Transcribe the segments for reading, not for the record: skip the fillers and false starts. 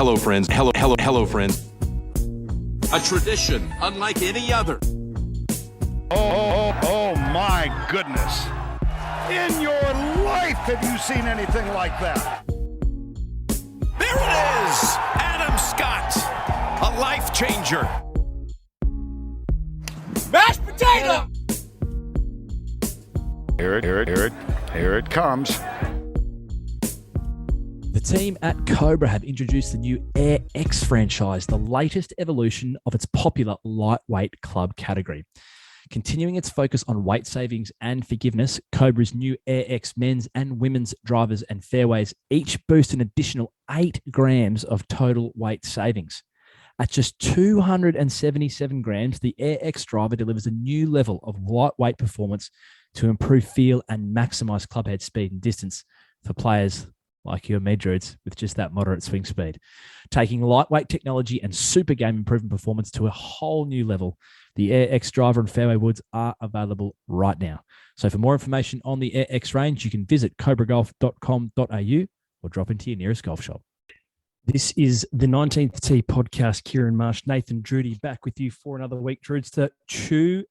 Hello, friends. Hello, friends. A tradition unlike any other. Oh, my goodness. In your life, have you seen anything like that? There it is! Adam Scott, a life changer. Mashed potato! Here it comes. The team at Cobra have introduced the new Air X franchise, the latest evolution of its popular lightweight club category. Continuing its focus on weight savings and forgiveness, Cobra's new Air X men's and women's drivers and fairways each boost an additional 8 grams of total weight savings. At just 277 grams, the Air X driver delivers a new level of lightweight performance to improve feel and maximize clubhead speed and distance for players like you and me, Druids, with just that moderate swing speed. Taking lightweight technology and super game improving performance to a whole new level, the Air X driver and fairway woods are available right now. So for more information on the Air X range, you can visit cobragolf.com.au or drop into your nearest golf shop. This is the 19th Tee podcast. Kieran Marsh, Nathan Drudy back with you for another week. Druids to choo.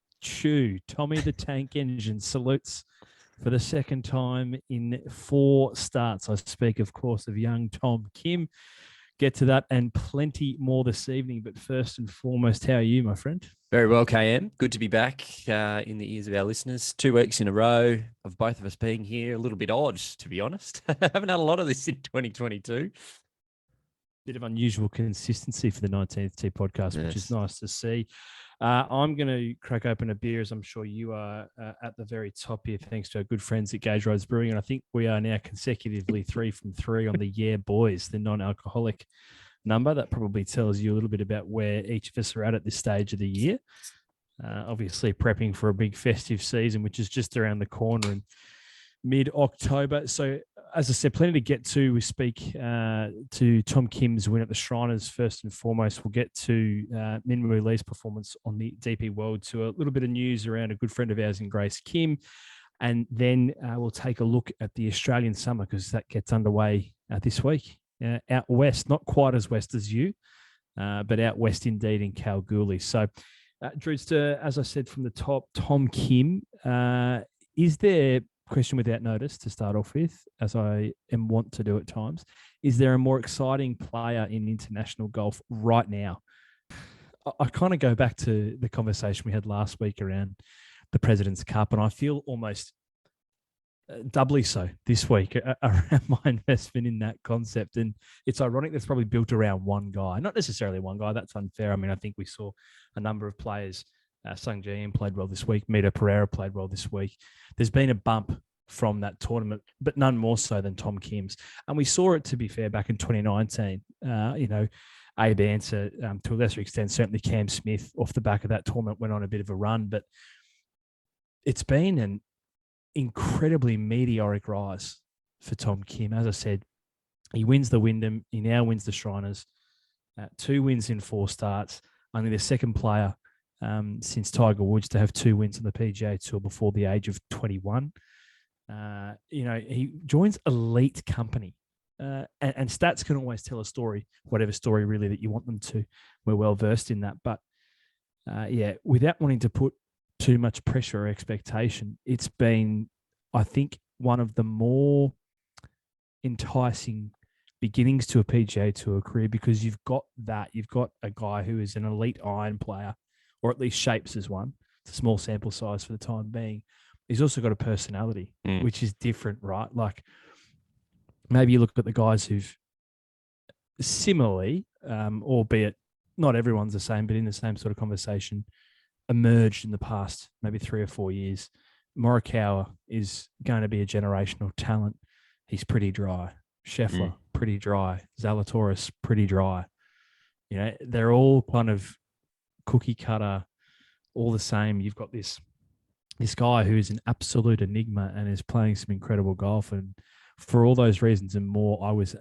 Tommy the Tank Engine salutes for the second time in 4 starts. I speak, of course, of young Tom Kim. Get to that and plenty more this evening. But first and foremost, how are you, my friend? Very well, KM. Good to be back in the ears of our listeners. 2 weeks in a row of both of us being here. A little bit odd, to be honest. Haven't had a lot of this in 2022. Bit of unusual consistency for the 19th Tee podcast, Yes. which is nice to see. I'm going to crack open a beer, as I'm sure you are at the very top here, thanks to our good friends at Gage Roads Brewing. And I think we are now consecutively 3 from 3 on the Yeah Boys, the non-alcoholic number. That probably tells you a little bit about where each of us are at this stage of the year. Obviously prepping for a big festive season, which is just around the corner in mid-October. So, as I said, plenty to get to. We speak to Tom Kim's win at the Shriners first and foremost. We'll get to Min Woo Lee's performance on the DP World, to a little bit of news around a good friend of ours in Grace Kim. And then we'll take a look at the Australian summer, because that gets underway this week out west, not quite as west as you, but out west indeed in Kalgoorlie. So, Drewster, as I said from the top, Tom Kim, is there... Question without notice to start off with, as I am wont to do at times, is there a more exciting player in international golf right now? I kind of go back to the conversation we had last week around the President's Cup, and I feel almost doubly so this week around my investment in that concept. And it's ironic that's probably built around one guy, not necessarily one guy. That's unfair. I mean, I think we saw a number of players. Sung Ji played well this week. Mito Pereira played well this week. There's been a bump from that tournament, but none more so than Tom Kim's. And we saw it, to be fair, back in 2019. Abe Answer, to a lesser extent, certainly Cam Smith off the back of that tournament went on a bit of a run. But it's been an incredibly meteoric rise for Tom Kim. As I said, he wins the Wyndham. He now wins the Shriners. 2 wins in 4 starts. Only the second player since Tiger Woods to have 2 wins on the PGA Tour before the age of 21. He joins elite company. And stats can always tell a story, whatever story really that you want them to. We're well versed in that. But without wanting to put too much pressure or expectation, it's been, I think, one of the more enticing beginnings to a PGA Tour career, because you've got a guy who is an elite iron player, or at least shapes as one. It's a small sample size for the time being. He's also got a personality, which is different, right? Like, maybe you look at the guys who've similarly, albeit not everyone's the same, but in the same sort of conversation, emerged in the past maybe 3 or 4 years. Morikawa is going to be a generational talent. He's pretty dry. Scheffler, pretty dry. Zalatoris, pretty dry. They're all kind of cookie cutter, all the same. You've got this guy who is an absolute enigma and is playing some incredible golf. And for all those reasons and more, I was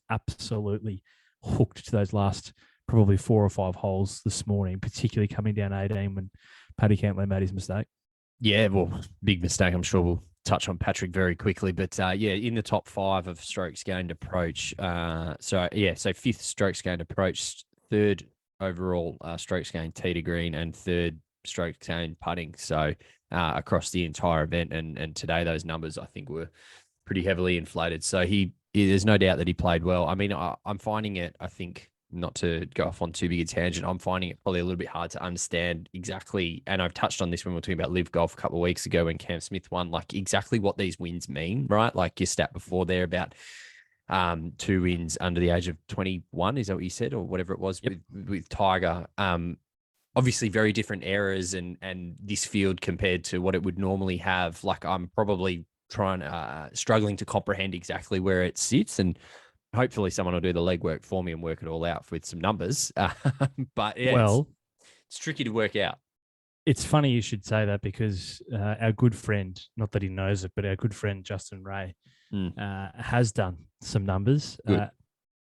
absolutely hooked to those last probably 4 or 5 holes this morning, particularly coming down 18 when Paddy Camlin made his mistake. Yeah, well, big mistake. I'm sure we'll touch on Patrick very quickly, but in the top 5 of strokes gained approach. So fifth strokes gained approach, third overall strokes gained tee to green, and third strokes gained putting. So across the entire event, and today those numbers I think were pretty heavily inflated. So there's no doubt that he played well. I mean, I'm finding it, I think, not to go off on too big a tangent, I'm finding it probably a little bit hard to understand exactly, and I've touched on this when we were talking about Live Golf a couple of weeks ago when Cam Smith won, like exactly what these wins mean, right? Like your stat before there about 2 wins under the age of 21, is that what you said, or whatever it was? Yep. with Tiger. Obviously very different eras and this field compared to what it would normally have. Like I'm probably struggling to comprehend exactly where it sits, and hopefully someone will do the legwork for me and work it all out with some numbers. But yeah, well, it's tricky to work out. It's funny you should say that because our good friend, not that he knows it, but our good friend Justin Ray has done some numbers,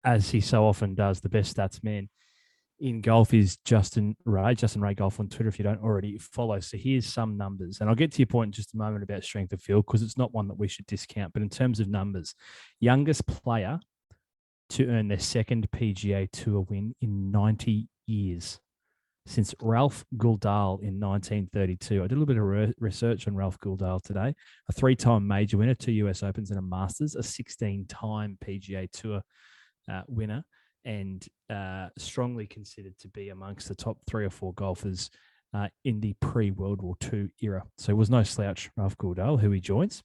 as he so often does. The best stats man in golf is Justin Ray Golf on Twitter if you don't already follow. So here's some numbers, and I'll get to your point in just a moment about strength of field because it's not one that we should discount. But in terms of numbers, youngest player to earn their second PGA Tour win in 90 years, since Ralph Gouldal in 1932. I did a little bit of research on Ralph Gouldal today. A 3-time major winner, 2 US Opens and a Masters, a 16-time PGA Tour winner, and strongly considered to be amongst the top 3 or 4 golfers in the pre-World War II era. So it was no slouch, Ralph Gouldal, who he joins.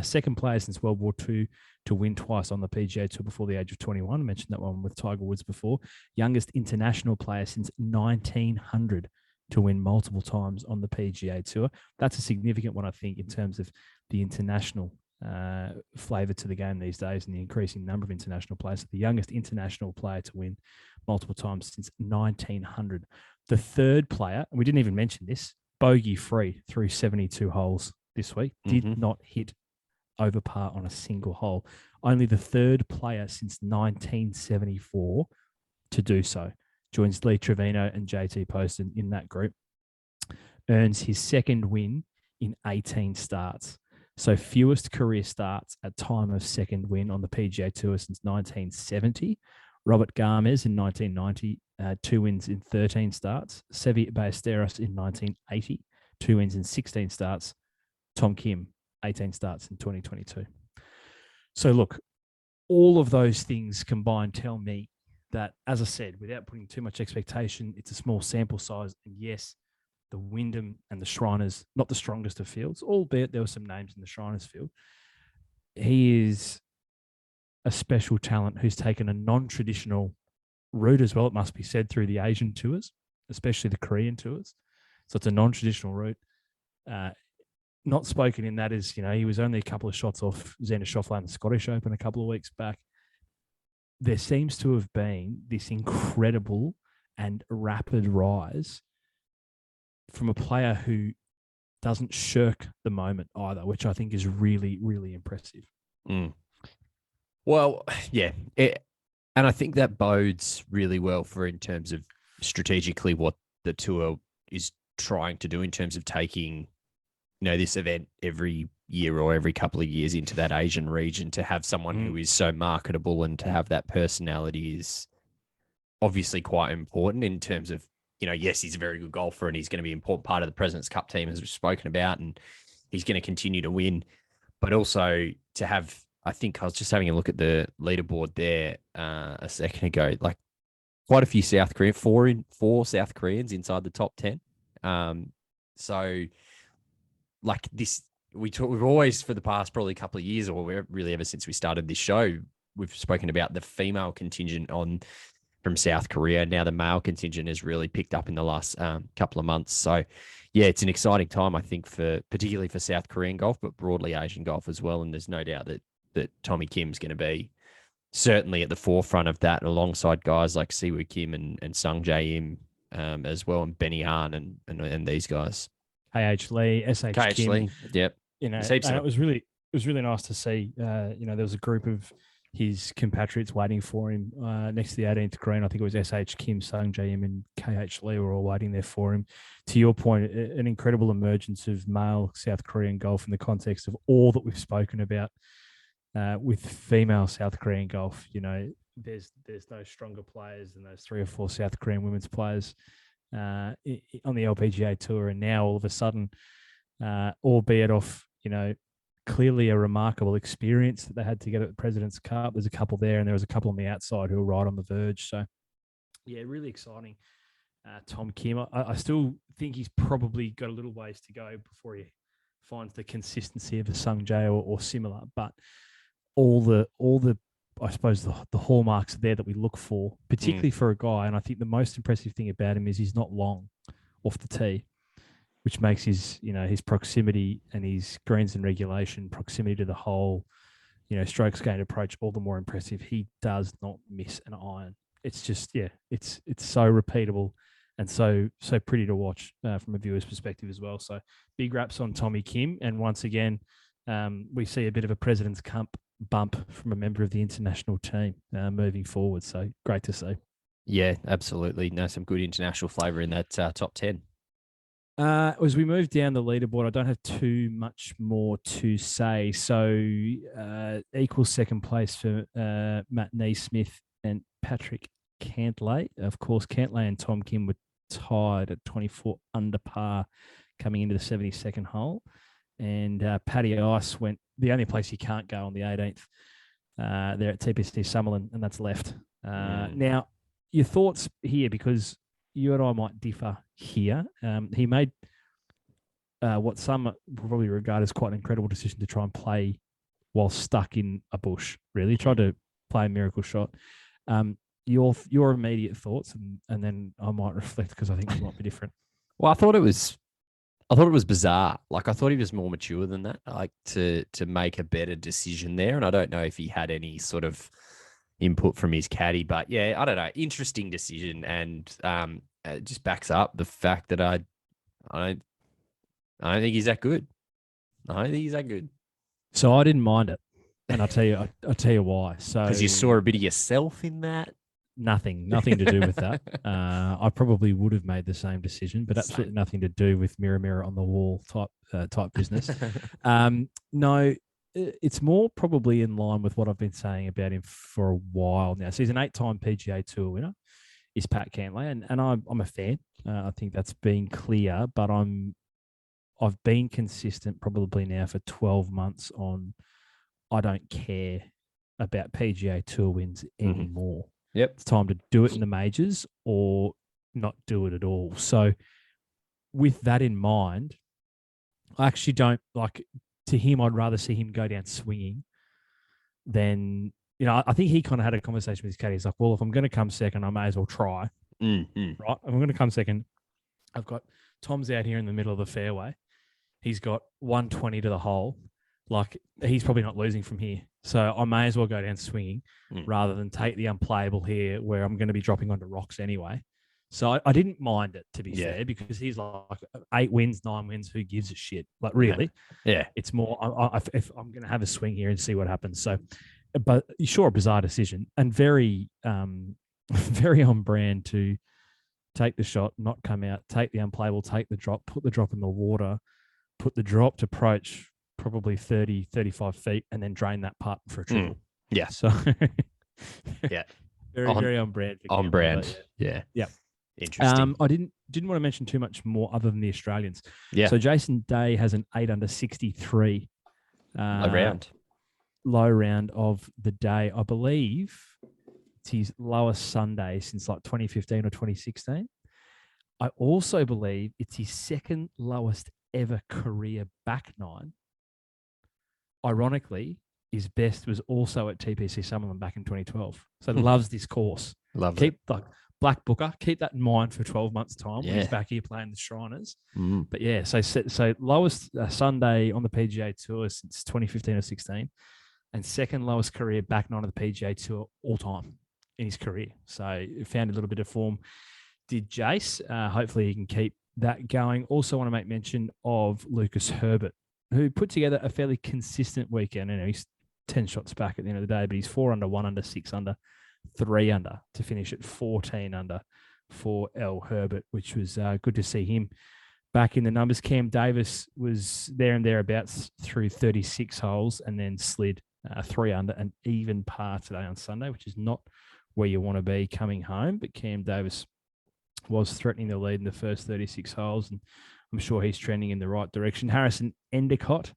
Second player since World War II to win twice on the PGA Tour before the age of 21. I mentioned that one with Tiger Woods before. Youngest international player since 1900 to win multiple times on the PGA Tour. That's a significant one, I think, in terms of the international flavour to the game these days and the increasing number of international players. So the youngest international player to win multiple times since 1900. The third player, and we didn't even mention this, bogey-free through 72 holes this week, did not hit over par on a single hole. Only the third player since 1974 to do so. Joins Lee Trevino and JT Poston in that group. Earns his second win in 18 starts. So fewest career starts at time of second win on the PGA Tour since 1970. Robert Garmes in 1990, 2 wins in 13 starts. Seve Ballesteros in 1980, 2 wins in 16 starts. Tom Kim, 18 starts in 2022. So look, all of those things combined tell me that, as I said, without putting too much expectation, it's a small sample size. And yes, the Wyndham and the Shriners, not the strongest of fields, albeit there were some names in the Shriners field. He is a special talent who's taken a non-traditional route as well, it must be said, through the Asian tours, especially the Korean tours. So it's a non-traditional route. Not spoken in that is, he was only a couple of shots off Xander Schauffele in the Scottish Open a couple of weeks back. There seems to have been this incredible and rapid rise from a player who doesn't shirk the moment either, which I think is really, really impressive. Well, yeah. And I think that bodes really well for in terms of strategically what the tour is trying to do in terms of taking this event every year or every couple of years into that Asian region. To have someone who is so marketable and to have that personality is obviously quite important in terms of, yes, he's a very good golfer and he's going to be an important part of the President's Cup team, as we've spoken about, and he's going to continue to win. But also to have, I think I was just having a look at the leaderboard there a second ago, like quite a few South Korean, four South Koreans inside the top 10. So like this, we've always, for the past probably couple of years, or really ever since we started this show, we've spoken about the female contingent from South Korea. Now the male contingent has really picked up in the last couple of months. So yeah, it's an exciting time, I think, particularly for South Korean golf, but broadly Asian golf as well. And there's no doubt that Tommy Kim's going to be certainly at the forefront of that, alongside guys like Siwoo Kim and Sung Jae Im as well, and Benny Hahn and these guys. KH Lee, SH Kim. Lee, yep. And it was really nice to see. There was a group of his compatriots waiting for him next to the 18th green. I think it was SH Kim, Sung Jae-im, and KH Lee were all waiting there for him. To your point, an incredible emergence of male South Korean golf in the context of all that we've spoken about with female South Korean golf. You know, there's no stronger players than those 3 or 4 South Korean women's players on the LPGA Tour, and now all of a sudden, albeit off, you know, clearly a remarkable experience that they had to get at the President's Cup. There's a couple there, and there was a couple on the outside who were right on the verge. So, yeah, really exciting. Tom Kim, I still think he's probably got a little ways to go before he finds the consistency of a Sung Jae or similar. But all the I suppose the hallmarks are there that we look for, particularly for a guy. And I think the most impressive thing about him is he's not long off the tee, which makes his proximity and his greens and regulation, proximity to the hole, you know, strokes gained approach all the more impressive. He does not miss an iron. It's just, it's so repeatable and so pretty to watch from a viewer's perspective as well. So big raps on Tommy Kim. And once again, we see a bit of a President's Cup bump from a member of the international team moving forward. So great to see. Yeah, absolutely. No, some good international flavour in that top 10. As we move down the leaderboard, I don't have too much more to say. So equal second place for Matt Neesmith and Patrick Cantlay. Of course, Cantlay and Tom Kim were tied at 24 under par coming into the 72nd hole. And Paddy Ice went the only place he can't go on the 18th there at TPC Summerlin, and that's left. Now, your thoughts here, because you and I might differ here. He made what some probably regard as quite an incredible decision to try and play while stuck in a bush, really. He tried to play a miracle shot. Your immediate thoughts, and then I might reflect because I think it might be different. Well, I thought it was bizarre. Like, I thought he was more mature than that, like to make a better decision there. And I don't know if he had any sort of input from his caddy, but yeah, I don't know. Interesting decision, and it just backs up the fact that I don't think he's that good. I don't think he's that good. So I didn't mind it, and I'll tell you why. So because you saw a bit of yourself in that. Nothing to do with that. I probably would have made the same decision, but absolutely nothing to do with mirror on the wall type business. No, it's more probably in line with what I've been saying about him for a while now. So he's an 8-time PGA Tour winner, is Pat Cantlay, and I'm a fan. I think that's been clear, but I've been consistent probably now for 12 months on I don't care about PGA Tour wins anymore. Yep. It's time to do it in the majors or not do it at all. So with that in mind, I actually don't like to him. I'd rather see him go down swinging than, you know, I think he kind of had a conversation with his caddy. He's like, well, if I'm going to come second, I may as well try. Right. If I'm going to come second, I've got Tom's out here in the middle of the fairway. He's got 120 to the hole. Like, he's probably not losing from here. So I may as well go down swinging rather than take the unplayable here where I'm going to be dropping onto rocks anyway. So I didn't mind it, to be fair, because he's like 8 wins, 9 wins, who gives a shit? Like, really? Yeah. It's more, if I'm going to have a swing here and see what happens. So, but sure, a bizarre decision and very, very on brand to take the shot, not come out, take the unplayable, take the drop, put the drop in the water, put the drop to approach probably 30, 35 feet, and then drain that putt for a triple. Yeah. So, yeah. Very on brand. On brand. Yeah. Yeah. Interesting. I didn't want to mention too much more other than the Australians. Yeah. So Jason Day has an 8 under 63. Low round of the day. I believe it's his lowest Sunday since like 2015 or 2016. I also believe it's his second lowest ever career back nine. Ironically, his best was also at TPC Summerlin back in 2012. So loves this course. Keep the Black Booker. Keep that in mind for 12 months' time when he's back here playing the Shriners. But yeah, so lowest Sunday on the PGA Tour since 2015 or 16, and second lowest career back nine of the PGA Tour all time in his career. So found a little bit of form. Did Jace? Hopefully he can keep that going. Also want to make mention of Lucas Herbert, who put together a fairly consistent weekend. You know, he's 10 shots back at the end of the day, but he's 4 under, 1 under, 6 under, 3 under to finish at 14 under for Herbert, which was good to see him back in the numbers. Cam Davis was there and thereabouts through 36 holes and then slid 3 under, an even par today on Sunday, which is not where you want to be coming home. But Cam Davis was threatening the lead in the first 36 holes, and I'm sure he's trending in the right direction. Harrison Endicott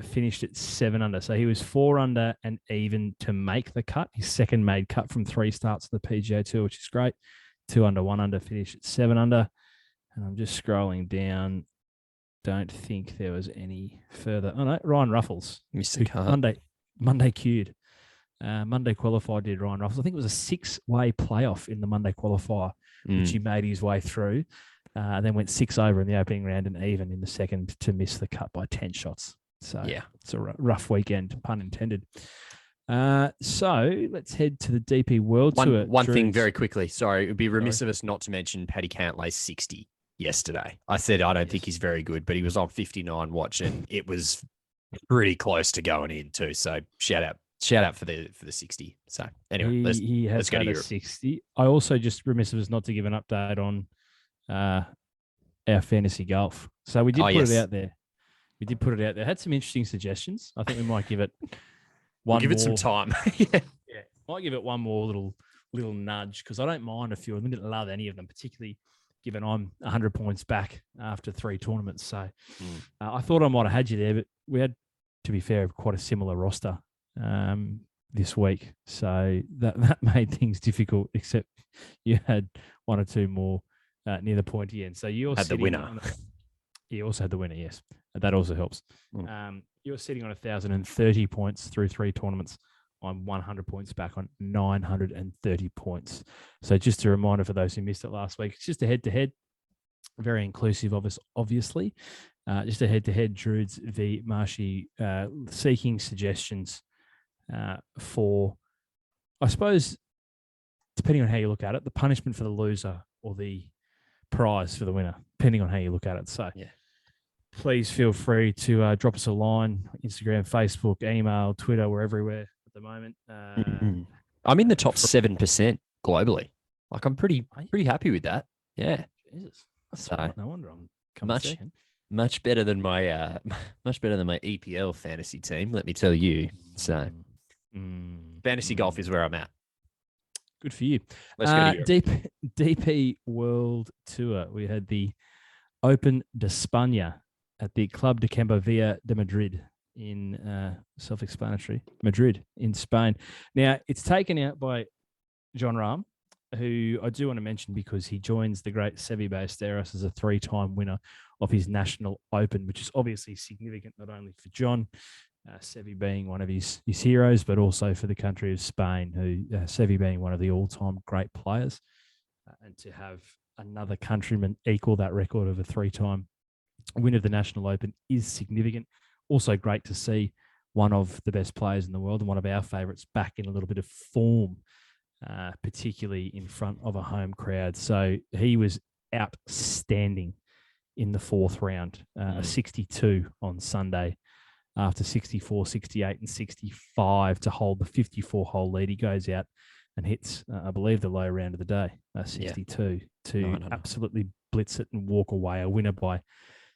finished at 7 under. So he was 4 under and even to make the cut. His second made cut from 3 starts on the PGA Tour, which is great. 2 under, 1 under, finished at 7 under. And I'm just scrolling down. Don't think there was any further. Oh, no, Ryan Ruffles. Monday queued. Monday qualifier did Ryan Ruffles. I think it was a 6-way playoff in the Monday qualifier, which he made his way through. Then went 6 over in the opening round and even in the second to miss the cut by 10 shots. So yeah, it's a rough weekend, pun intended. So let's head to the DP World Tour. One thing very quickly. Sorry, it would be remiss of us not to mention Paddy Cantlay's 60 yesterday. I said I don't think he's very good, but he was on 59 watch and it was pretty close to going in too. So shout out for the 60. So anyway, let's go to Europe. 60. I also just remiss of us not to give an update on our fantasy golf. So we did put it out there. We did put it out there. Had some interesting suggestions. I think we might give it give it some time. yeah, might give it one more little nudge because I don't mind a few. I didn't love any of them, particularly given I'm 100 points back after 3 tournaments. So I thought I might have had you there, but we had, to be fair, quite a similar roster this week. So that made things difficult, except you had 1 or 2 more near the pointy end. So you had the winner. You also had the winner, yes. That also helps. You're sitting on 1,030 points through 3 tournaments. I'm 100 points back on 930 points. So just a reminder for those who missed it last week, it's just a head-to-head, very inclusive of us, obviously. Just a head-to-head, Druids v. Marshy, seeking suggestions for, I suppose, depending on how you look at it, the punishment for the loser or the prize for the winner, depending on how you look at it. So yeah. Please feel free to drop us a line, Instagram, Facebook, email, Twitter. We're everywhere at the moment. I'm in the top 7% globally. Like I'm pretty happy with that. Yeah. Jesus. So no wonder I'm coming second. Much better than my EPL fantasy team, let me tell you. So fantasy golf is where I'm at. Good for you. Let's go to DP World Tour. We had the Open de España at the Club de Campavia de Madrid in self-explanatory, Madrid in Spain. Now, it's taken out by Jon Rahm, who I do want to mention because he joins the great Seve Ballesteros as a 3-time winner of his National Open, which is obviously significant not only for John, Seve being one of his heroes, but also for the country of Spain, who Seve being one of the all-time great players. And to have another countryman equal that record of a 3-time win of the National Open is significant. Also great to see one of the best players in the world and one of our favourites back in a little bit of form, particularly in front of a home crowd. So he was outstanding in the 4th round, a 62 on Sunday after 64, 68 and 65 to hold the 54-hole lead. He goes out and hits, I believe, the low round of the day, 62, to absolutely blitz it and walk away, a winner by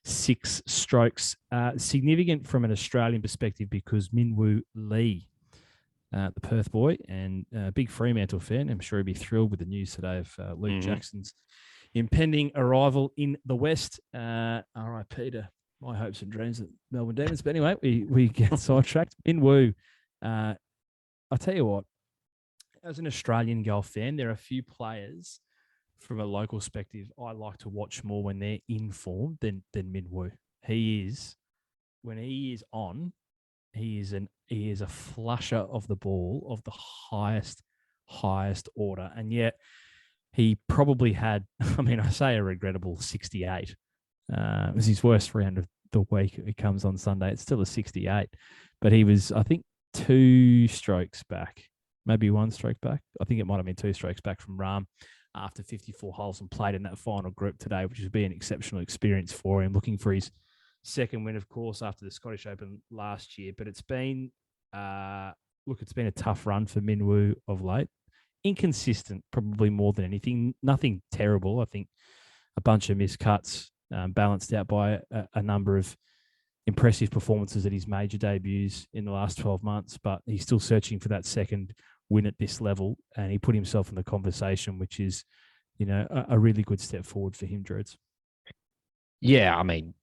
6 strokes. Significant from an Australian perspective because Minwoo Lee, the Perth boy and big Fremantle fan, I'm sure he'd be thrilled with the news today of Luke Jackson's impending arrival in the West. RIP to my hopes and dreams at Melbourne Demons. But anyway, we get sidetracked. Minwoo, I'll tell you what, as an Australian golf fan, there are a few players from a local perspective I like to watch more when they're in form than Minwoo. When he is on, he is a flusher of the ball of the highest order. And yet he probably had, I say a regrettable 68. It was his worst round of the week. It comes on Sunday. It's still a 68. But he was, I think, 2 strokes back, maybe 1 stroke back. I think it might have been 2 strokes back from Rahn after 54 holes and played in that final group today, which would be an exceptional experience for him, looking for his second win, of course, after the Scottish Open last year. But it's been Look, it's been a tough run for Minwoo of late. Inconsistent, probably more than anything. Nothing terrible. I think a bunch of missed cuts, balanced out by a number of impressive performances at his major debuts in the last 12 months, but he's still searching for that second win at this level, and he put himself in the conversation, which is, a really good step forward for him, Druids. Yeah, I mean,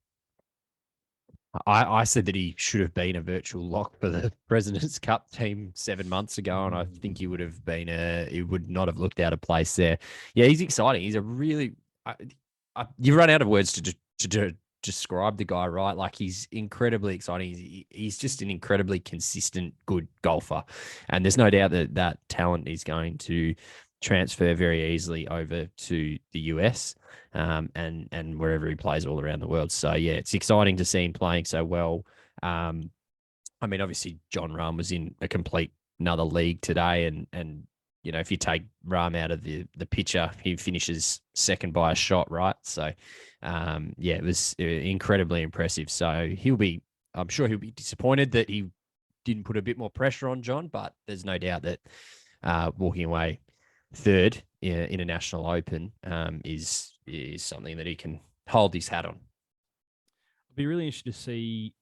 I said that he should have been a virtual lock for the President's Cup team 7 months ago, and I think he would have been he would not have looked out of place there. Yeah, he's exciting. He's a really you run out of words to describe the guy, right? Like, he's incredibly exciting. He's just an incredibly consistent, good golfer, and there's no doubt that talent is going to transfer very easily over to the US and wherever he plays all around the world. So yeah, it's exciting to see him playing so well. I mean, obviously John Rahn was in a complete another league today, and if you take Rahn out of the picture, he finishes second by a shot, right? So yeah, it was incredibly impressive. So I'm sure he'll be disappointed that he didn't put a bit more pressure on John, but there's no doubt that walking away third in a national open is something that he can hold his hat on. I'll be really interested to see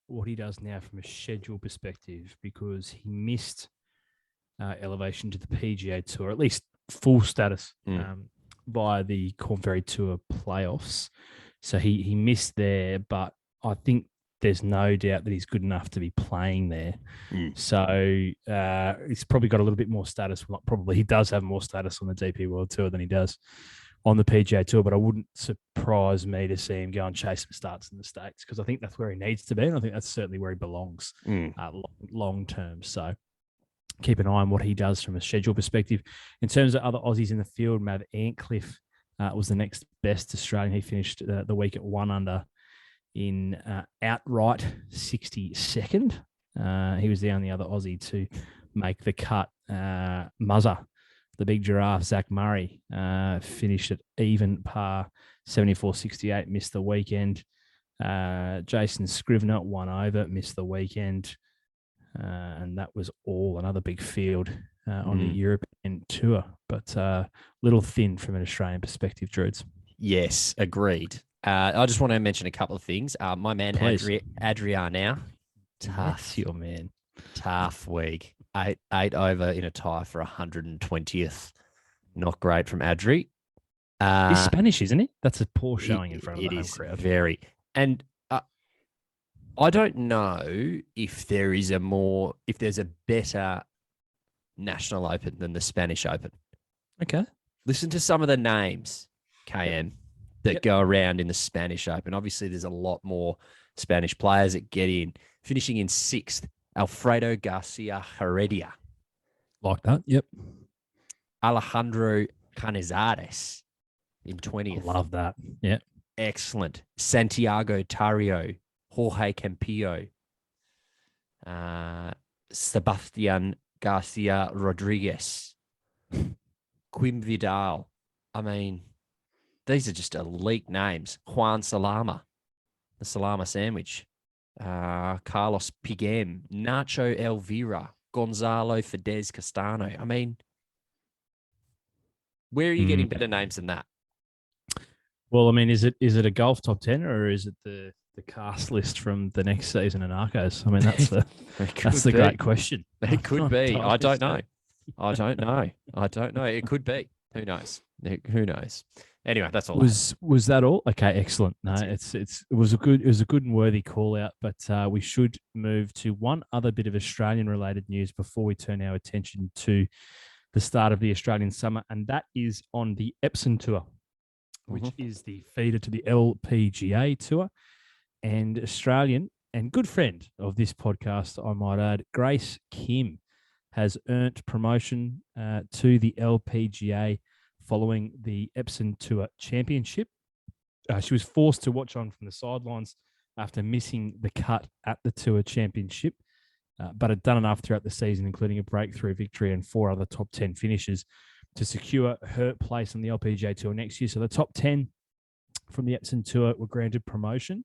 what he does now from a schedule perspective, because he missed elevation to the PGA Tour, at least full status, via the Corn Ferry Tour playoffs. So he missed there, but I think there's no doubt that he's good enough to be playing there. So he's probably got a little bit more status. Well, probably he does have more status on the DP World Tour than he does on the PGA Tour, but I wouldn't surprise me to see him go and chase some starts in the States, because I think that's where he needs to be, and I think that's certainly where he belongs long term. So keep an eye on what he does from a schedule perspective. In terms of other Aussies in the field, Mav Antcliffe was the next best Australian. He finished the week at 1 under in outright 62nd. He was the only other Aussie to make the cut. Muzzer, the big giraffe, Zach Murray, finished at even par 74.68, missed the weekend. Jason Scrivener, 1 over, missed the weekend. And that was all. Another big field on the European Tour, but little thin from an Australian perspective, Druids. Yes, agreed. I just want to mention a couple of things. My man, Adrian now. That's your man. Tough week. Eight over in a tie for 120th. Not great from Adri. He's Spanish, isn't he? That's a poor showing in front of the home crowd. Very. And I don't know if there's a better National Open than the Spanish Open. Okay. Listen to some of the names, KM, that go around in the Spanish Open. Obviously, there's a lot more Spanish players that get in. Finishing in 6th, Alfredo Garcia Heredia. Like that, yep. Alejandro Canizares in 20th. Love that, yeah. Excellent. Santiago Tario, Jorge Campillo, Sebastian Garcia Rodriguez, Quim Vidal. I mean, these are just elite names. Juan Salama, the Salama sandwich. Carlos Pigem, Nacho Elvira, Gonzalo Fedez Castano. I mean, where are you getting better names than that? Well, I mean, is it a golf top 10, or is it the cast list from the next season of Narcos? I mean, that's the great question. It could be. I don't know. It could be. Who knows? Who knows? Anyway, that's all. Was that all? Okay, excellent. No, it was a good and worthy call out. But we should move to one other bit of Australian related news before we turn our attention to the start of the Australian summer, and that is on the Epsom Tour, which is the feeder to the LPGA Tour. And Australian and good friend of this podcast, I might add, Grace Kim, has earned promotion to the LPGA following the Epsom Tour Championship. She was forced to watch on from the sidelines after missing the cut at the Tour Championship, but had done enough throughout the season, including a breakthrough victory and 4 other top 10 finishes, to secure her place on the LPGA Tour next year. So the top 10 from the Epsom Tour were granted promotion.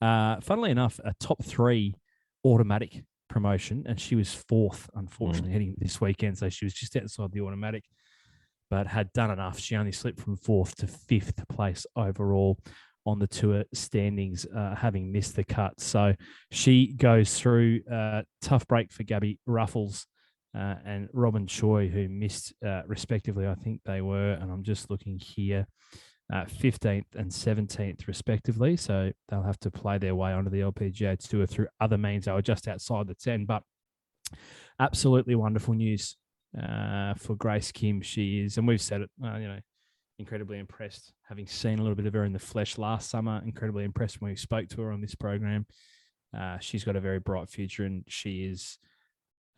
Funnily enough, a top 3 automatic promotion, and she was fourth, unfortunately, heading this weekend. So she was just outside the automatic, but had done enough. She only slipped from fourth to fifth place overall on the tour standings, having missed the cut. So she goes through. Tough break for Gabby Ruffles and Robin Choi, who missed respectively. I think they were, and I'm just looking here, 15th and 17th respectively. So they'll have to play their way onto the LPGA Tour through other means. They were just outside the 10, but absolutely wonderful news for Grace Kim. She is, and we've said it, incredibly impressed, having seen a little bit of her in the flesh last summer. Incredibly impressed when we spoke to her on this program. She's got a very bright future, and she is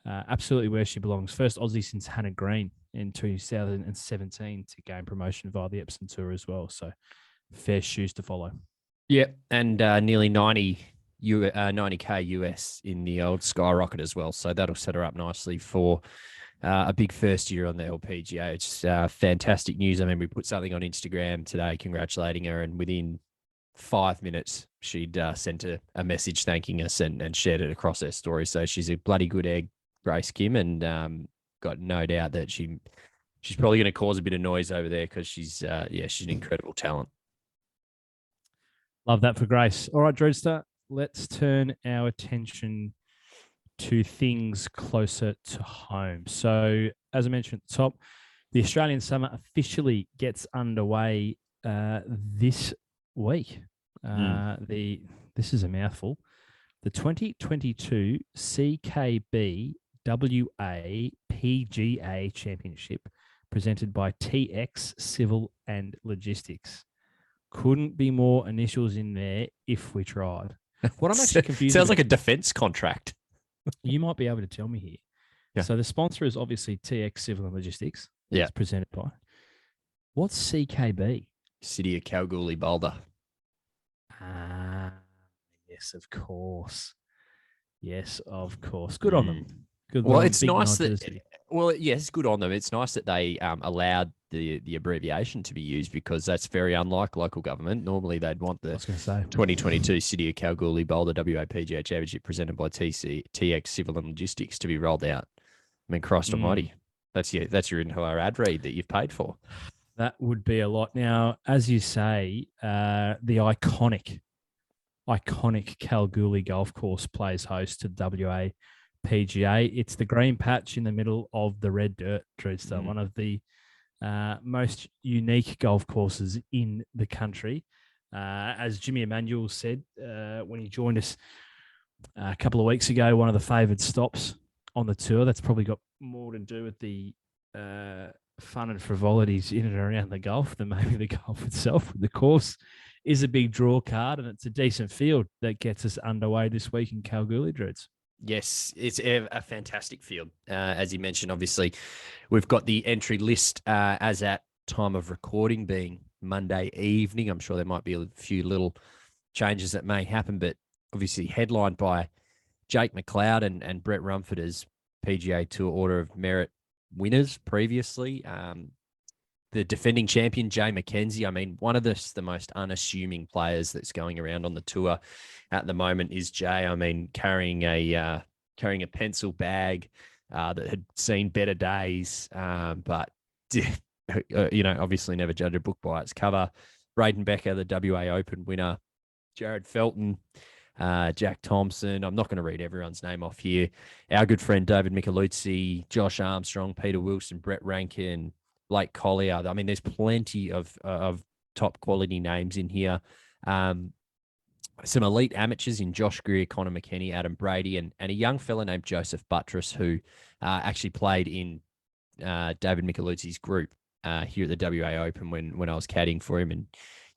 absolutely where she belongs. First Aussie since Hannah Green in 2017 to gain promotion via the Epsom Tour as well. So fair shoes to follow. Yeah, and nearly 90K US in the old Skyrocket as well. So that'll set her up nicely for a big first year on the LPGA. It's fantastic news. I mean, we put something on Instagram today congratulating her, and within 5 minutes, she'd sent a message thanking us and shared it across her story. So she's a bloody good egg, Grace Kim, and got no doubt that she's probably going to cause a bit of noise over there because she's an incredible talent. Love that for Grace. All right, Drewster, let's turn our attention to things closer to home. So, as I mentioned at the top, the Australian summer officially gets underway this week. This is a mouthful. The 2022 CKB WA PGA Championship, presented by TX Civil and Logistics. Couldn't be more initials in there if we tried. What I'm actually confused Sounds like a defense contract. You might be able to tell me here. Yeah. So the sponsor is obviously TX Civil and Logistics. Yeah. It's presented by. What's CKB? City of Kalgoorlie, Boulder. Yes, of course. Yes, of course. Good on them. Good. Well, on it's big nice nod to the that. city. Well, yes, good on them. It's nice that they allowed the abbreviation to be used because that's very unlike local government. Normally, they'd want the 2022 City of Kalgoorlie Boulder WA PGA Championship presented by TX Civil and Logistics to be rolled out. I mean, Christ Almighty, that's your entire ad read that you've paid for. That would be a lot. Now, as you say, the iconic Kalgoorlie Golf Course plays host to the WA PGA. It's the green patch in the middle of the red dirt, Drewster, one of the most unique golf courses in the country. As Jimmy Emanuel said when he joined us a couple of weeks ago, one of the favoured stops on the tour. That's probably got more to do with the fun and frivolities in and around the golf than maybe the golf itself. The course is a big draw card, and it's a decent field that gets us underway this week in Kalgoorlie, Druids. Yes, it's a fantastic field. As you mentioned, obviously, we've got the entry list as at time of recording being Monday evening. I'm sure there might be a few little changes that may happen, but obviously headlined by Jake Mcleod and Brett Rumford as PGA Tour Order of Merit winners previously. The defending champion, Jay Mckenzie. I mean, one of the most unassuming players that's going around on the tour at the moment is Jay. I mean, carrying a pencil bag that had seen better days, but obviously never judge a book by its cover. Braden Becker, the WA Open winner, Jared Felton, Jack Thompson. I'm not going to read everyone's name off here. Our good friend David Micheluzzi, Josh Armstrong, Peter Wilson, Brett Rankin, Blake Collier. I mean, there's plenty of top quality names in here. Some elite amateurs in Josh Greer, Connor McKennie, Adam Brady, and a young fella named Joseph Buttress, who actually played in David Micheluzzi's group here at the WA Open when I was caddying for him. And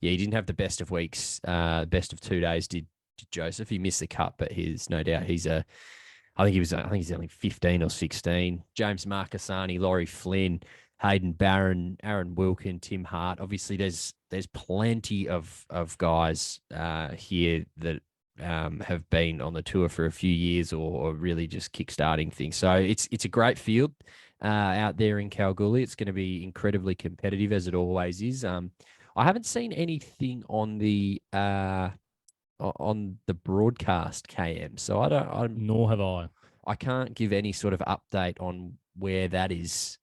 yeah, he didn't have the best of weeks. Best of 2 days did Joseph. He missed the cut, but he's no doubt I think he's only 15 or 16. James Marcassani, Laurie Flynn, Hayden Barron, Aaron Wilkin, Tim Hart. Obviously, there's plenty of guys here that have been on the tour for a few years or really just kickstarting things. So it's a great field out there in Kalgoorlie. It's going to be incredibly competitive as it always is. I haven't seen anything on the broadcast, KM. So Nor have I. I can't give any sort of update on where that is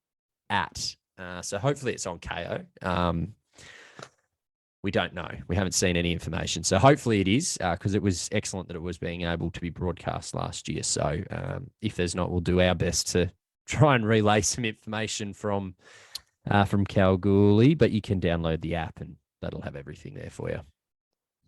at. So hopefully it's on KO. We don't know. We haven't seen any information. So hopefully it is, because it was excellent that it was being able to be broadcast last year. So if there's not, we'll do our best to try and relay some information from Kalgoorlie, but you can download the app and that'll have everything there for you.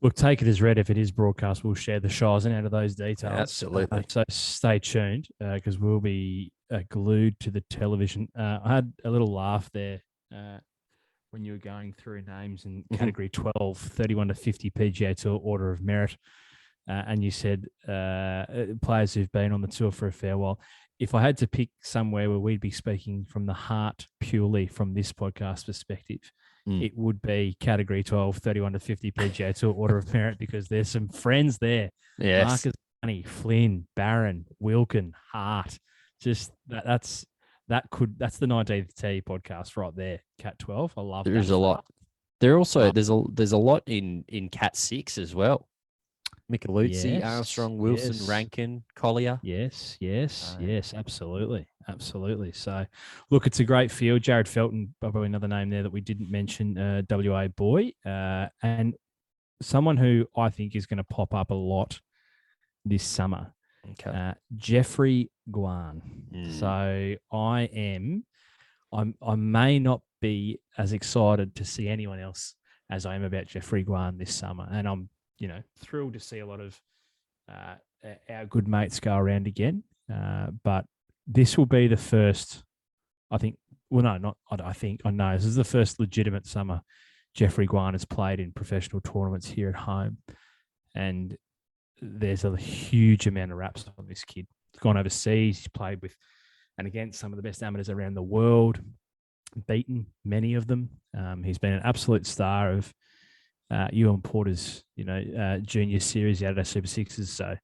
Look, take it as read. If it is broadcast, we'll share the shows and out of those details. Absolutely. So stay tuned because we'll be glued to the television. I had a little laugh there when you were going through names in category 12, 31 to 50 PGA Tour Order of Merit. And you said players who've been on the tour for a fair while. If I had to pick somewhere where we'd be speaking from the heart purely from this podcast perspective, it would be category 12, 31 to 50 PGA Tour Order of Merit, because there's some friends there. Yes. Marcus, Money, Flynn, Barron, Wilkin, Hart. Just that's the 19th tee podcast right there. Cat 12. I love. There's a lot. There also there's a lot in Cat 6 as well. Mcleod, Armstrong, Wilson, Rankin, Collier. Yes, absolutely. So, look, it's a great field. Jared Felton, probably another name there that we didn't mention, WA boy, and someone who I think is going to pop up a lot this summer. Okay. Jeffrey Guan. So I may not be as excited to see anyone else as I am about Jeffrey Guan this summer, and I'm thrilled to see a lot of our good mates go around again. But this will be the first, I think, well, no, not I think, I know. This is the first legitimate summer Jeffrey Guan has played in professional tournaments here at home. And there's a huge amount of raps on this kid. He's gone overseas. He's played with and against some of the best amateurs around the world, beaten many of them. He's been an absolute star of Ewan Porter's, junior series, the Adidas Super Sixes. So,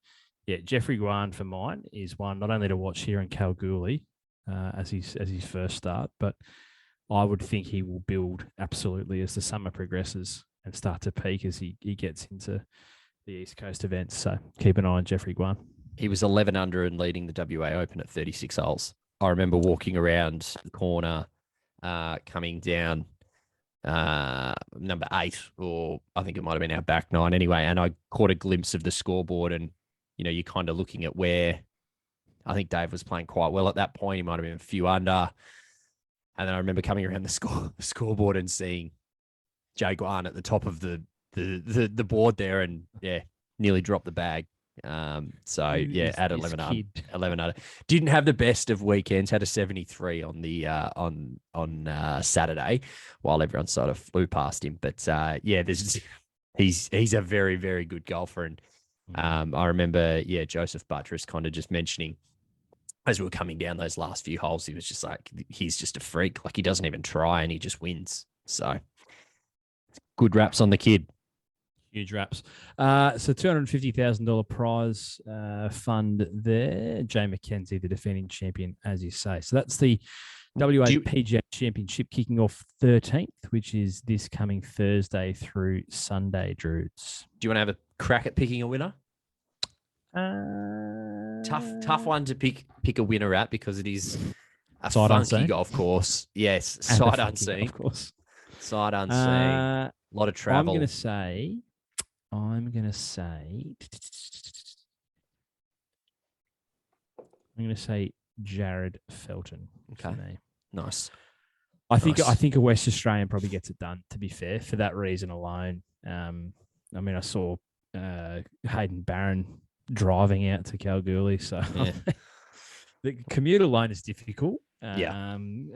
yeah, Jeffrey Guan for mine is one not only to watch here in Kalgoorlie as his first start, but I would think he will build absolutely as the summer progresses and start to peak as he gets into the East Coast events. So keep an eye on Jeffrey Guan. He was 11 under and leading the WA Open at 36 holes. I remember walking around the corner, coming down number 8, or I think it might have been our back 9 anyway, and I caught a glimpse of the scoreboard, and you're kind of looking at where I think Dave was playing quite well at that point. He might have been a few under, and then I remember coming around the scoreboard and seeing Jay Guan at the top of the board there, and nearly dropped the bag. So yeah, at 11 under, didn't have the best of weekends. Had a 73 on the on Saturday, while everyone sort of flew past him. But he's a very, very good golfer, and I remember Joseph Buttress kind of just mentioning as we were coming down those last few holes, he was just like, he's just a freak. Like, he doesn't even try and he just wins. So good raps on the kid. Huge raps. So $250,000 prize fund there. Jay Mckenzie, the defending champion, as you say. So that's the WA PGA Championship kicking off 13th, which is this coming Thursday through Sunday, Druids. Do you want to have a crack at picking a winner? Tough one to pick a winner at, because it is a funky golf course. Yes, sight unseen. Of course. Sight unseen. A lot of travel. I'm going to say Jared Felton. Okay. Nice. I think a West Australian probably gets it done, to be fair, for that reason alone. I saw Hayden Barron driving out to Kalgoorlie, so the commute alone is difficult. And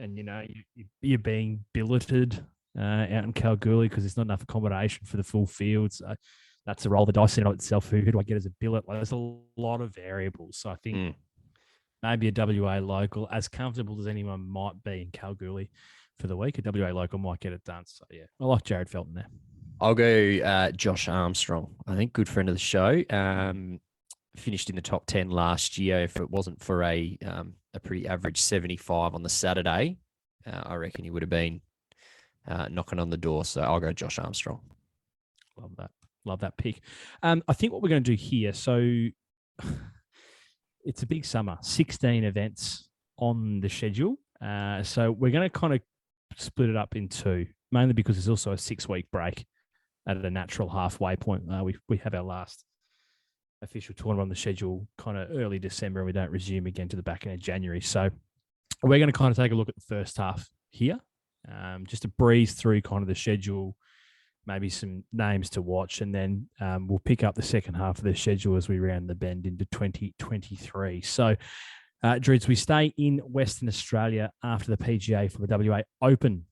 you're being billeted out in Kalgoorlie because there's not enough accommodation for the full field. So that's a roll the dice in on itself. Who do I get as a billet? Like, there's a lot of variables. So I think maybe a WA local, as comfortable as anyone might be in Kalgoorlie for the week, a WA local might get it done. So yeah, I like Jared Felton there. I'll go Josh Armstrong. I think good friend of the show. Finished in the top 10 last year. If it wasn't for a pretty average 75 on the Saturday, I reckon he would have been knocking on the door. So I'll go Josh Armstrong. Love that pick. I think what we're going to do here, so it's a big summer, 16 events on the schedule. So we're going to kind of split it up in two, mainly because there's also a 6-week break at a natural halfway point. We have our last official tournament on the schedule kind of early December, and we don't resume again to the back end of January. So we're going to kind of take a look at the first half here, just to breeze through kind of the schedule, maybe some names to watch, and then we'll pick up the second half of the schedule as we round the bend into 2023. So, Druids, we stay in Western Australia after the PGA for the WA Open,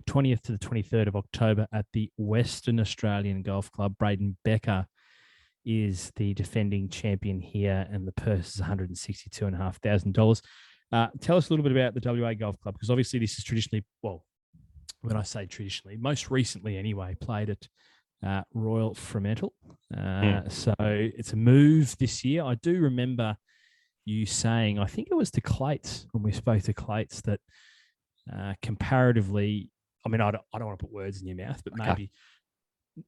20th to the 23rd of October at the Western Australian Golf Club. Braden Becker is the defending champion here, and the purse is $162,500. Tell us a little bit about the WA Golf Club, because obviously this is traditionally, well, when I say traditionally, most recently anyway, played at Royal Fremantle. So it's a move this year. I do remember you saying, I think it was to Clates, when we spoke to Clates, that comparatively, I mean, I don't want to put words in your mouth, but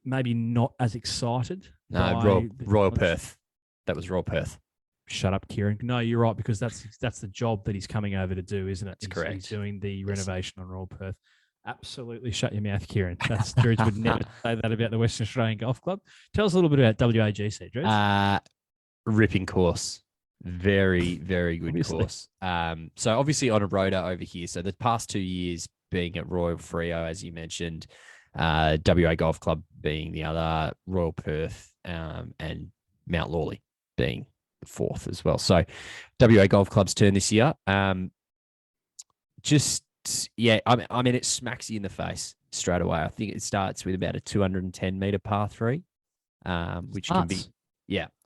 maybe not as excited. No, Royal Perth. That was Royal Perth. Shut up, Kieran. No, you're right, because that's the job that he's coming over to do, isn't it? That's correct. He's doing the renovation on Royal Perth. Absolutely shut your mouth, Kieran. That's Druids would never say that about the Western Australian Golf Club. Tell us a little bit about WAGC, Druids. Ripping course. Very, very good course. So obviously on a rota over here. So the past 2 years being at Royal Freo, as you mentioned, WA Golf Club being the other, Royal Perth, and Mount Lawley being the fourth as well. So WA Golf Club's turn this year. Yeah, I mean, it smacks you in the face straight away. I think it starts with about a 210-meter par 3, which can be,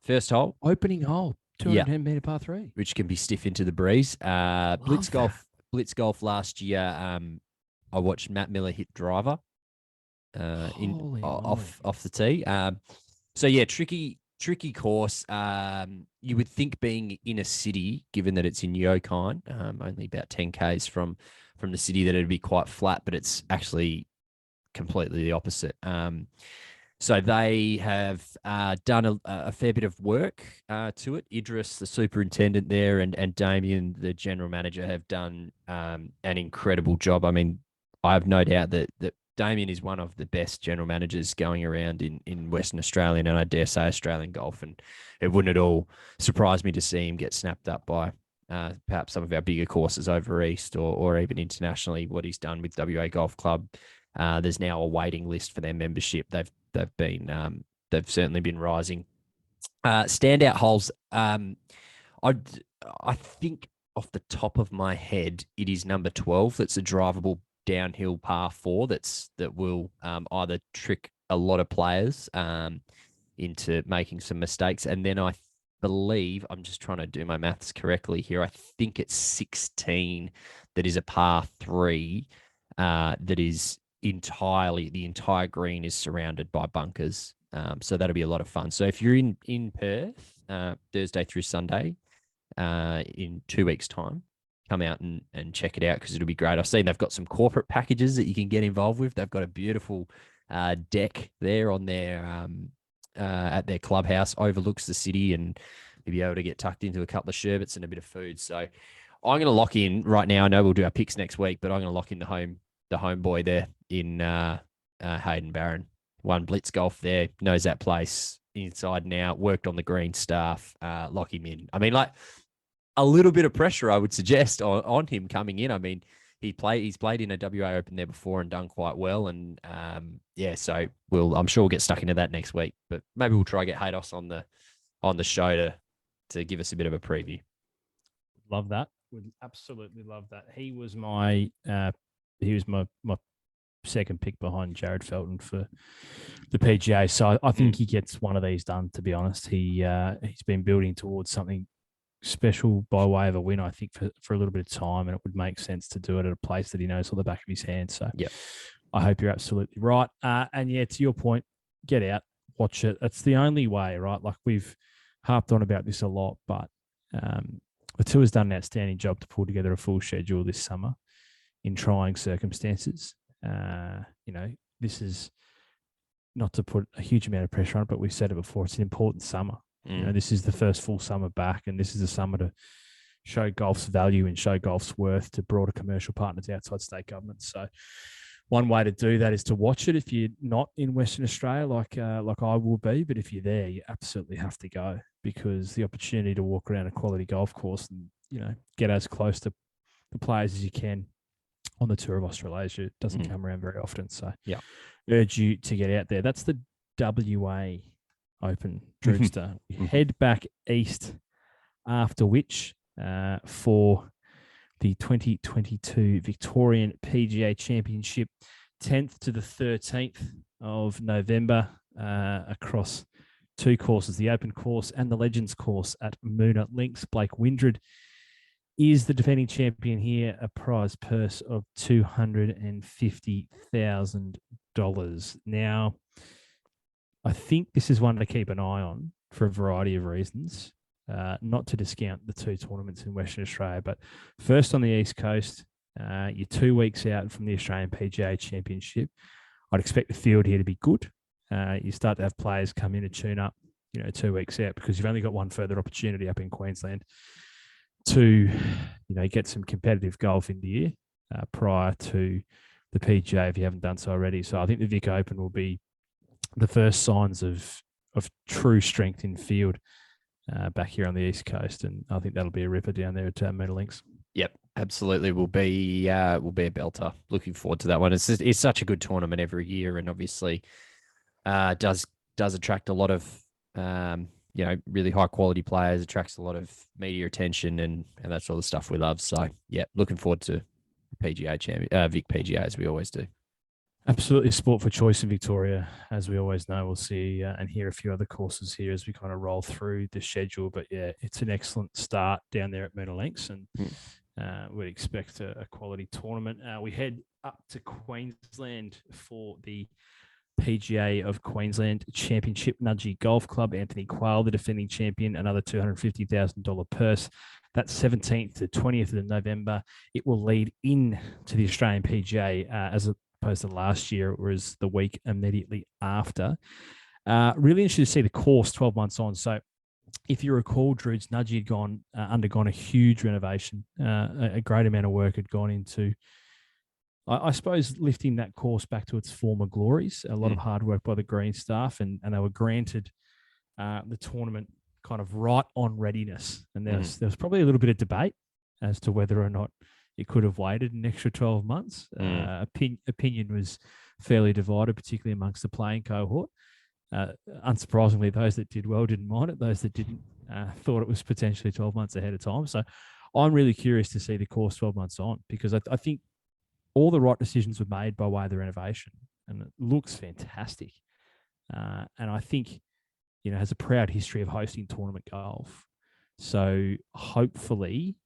first hole. Opening hole, 210-meter par 3. Which can be stiff into the breeze. Blitz Golf last year, I watched Matt Miller hit driver off the tee. So, yeah, tricky course. You would think being in a city, given that it's in Yokine, only about 10 Ks from the city, that it'd be quite flat, but it's actually completely the opposite. So they have done a fair bit of work to it. Idris, the superintendent there, and Damien, the general manager, have done an incredible job. I mean, I have no doubt that Damien is one of the best general managers going around in Western Australia, and I dare say Australian golf. And it wouldn't at all surprise me to see him get snapped up by perhaps some of our bigger courses over east, or even internationally. What he's done with WA Golf Club, there's now a waiting list for their membership. They've certainly been rising. Standout holes. I think off the top of my head, it is number 12. That's a drivable downhill par 4. That will either trick a lot of players into making some mistakes, and then I believe, I'm just trying to do my maths correctly here, I think it's 16 that is a par 3 that is entirely, the entire green is surrounded by bunkers. So that'll be a lot of fun. So if you're in Perth Thursday through Sunday in 2 weeks' time, come out and check it out, because it'll be great. I've seen they've got some corporate packages that you can get involved with. They've got a beautiful deck there on their at their clubhouse, overlooks the city, and you'll be able to get tucked into a couple of sherbets and a bit of food. So I'm going to lock in right now. I know we'll do our picks next week, but I'm going to lock in the homeboy there in Hayden Barron. Won Blitz Golf there, knows that place inside and out, worked on the green staff, lock him in. I mean, like, a little bit of pressure, I would suggest, on him coming in. I mean, he's played in a WA Open there before and done quite well. And so I'm sure we'll get stuck into that next week. But maybe we'll try to get Haydos on the show to give us a bit of a preview. Love that. Would absolutely love that. He was my second pick behind Jared Felton for the PGA. So I think he gets one of these done, to be honest. He's been building towards something special by way of a win, I think, for a little bit of time, and it would make sense to do it at a place that he knows on the back of his hand. So yeah, I hope you're absolutely right. And yeah, to your point, get out, watch it. It's the only way, right? Like, we've harped on about this a lot, but the tour has done an outstanding job to pull together a full schedule this summer in trying circumstances. This is not to put a huge amount of pressure on it, but we've said it before. It's an important summer. You know, this is the first full summer back, and this is a summer to show golf's value and show golf's worth to broader commercial partners outside state governments. So one way to do that is to watch it if you're not in Western Australia, like I will be. But if you're there, you absolutely have to go, because the opportunity to walk around a quality golf course and, you know, get as close to the players as you can on the Tour of Australasia doesn't come around very often. So yeah, urge you to get out there. That's the WA Open, Drewster. We head back east after which for the 2022 Victorian PGA Championship, 10th to the 13th of November, across two courses, the Open course and the Legends course at Moona Links. Blake Windrid is the defending champion here, a prize purse of $250,000. Now, I think this is one to keep an eye on for a variety of reasons. Not to discount the two tournaments in Western Australia, but first on the East Coast, you're 2 weeks out from the Australian PGA Championship. I'd expect the field here to be good. You start to have players come in and tune up, 2 weeks out, because you've only got one further opportunity up in Queensland to, get some competitive golf in the year prior to the PGA if you haven't done so already. So I think the Vic Open will be the first signs of true strength in field back here on the East Coast, and I think that'll be a ripper down there at Moona Links. Yep, absolutely. Will be a belter. Looking forward to that one. It's such a good tournament every year, and obviously does attract a lot of really high quality players. Attracts a lot of media attention, and that's all the stuff we love. So yeah, looking forward to PGA champion Vic PGA, as we always do. Absolutely, sport for choice in Victoria, as we always know. We'll see and hear a few other courses here as we kind of roll through the schedule. But yeah, it's an excellent start down there at Moona Links, and we'd expect a quality tournament. We head up to Queensland for the PGA of Queensland Championship. Nudgee Golf Club, Anthony Quayle, the defending champion, another $250,000 purse. That's 17th to 20th of November. It will lead in to the Australian PGA as opposed to last year. It was the week immediately after. Really interested to see the course 12 months on. So if you recall, Druids, Nudgee had undergone a huge renovation. A great amount of work had gone into, I suppose, lifting that course back to its former glories. A lot of hard work by the green staff, and they were granted the tournament kind of right on readiness. And there was probably a little bit of debate as to whether or not it could have waited an extra 12 months. Opinion was fairly divided, particularly amongst the playing cohort. Unsurprisingly, those that did well didn't mind it. Those that didn't thought it was potentially 12 months ahead of time. So I'm really curious to see the course 12 months on, because I think all the right decisions were made by way of the renovation, and it looks fantastic. And I think, has a proud history of hosting tournament golf. So hopefully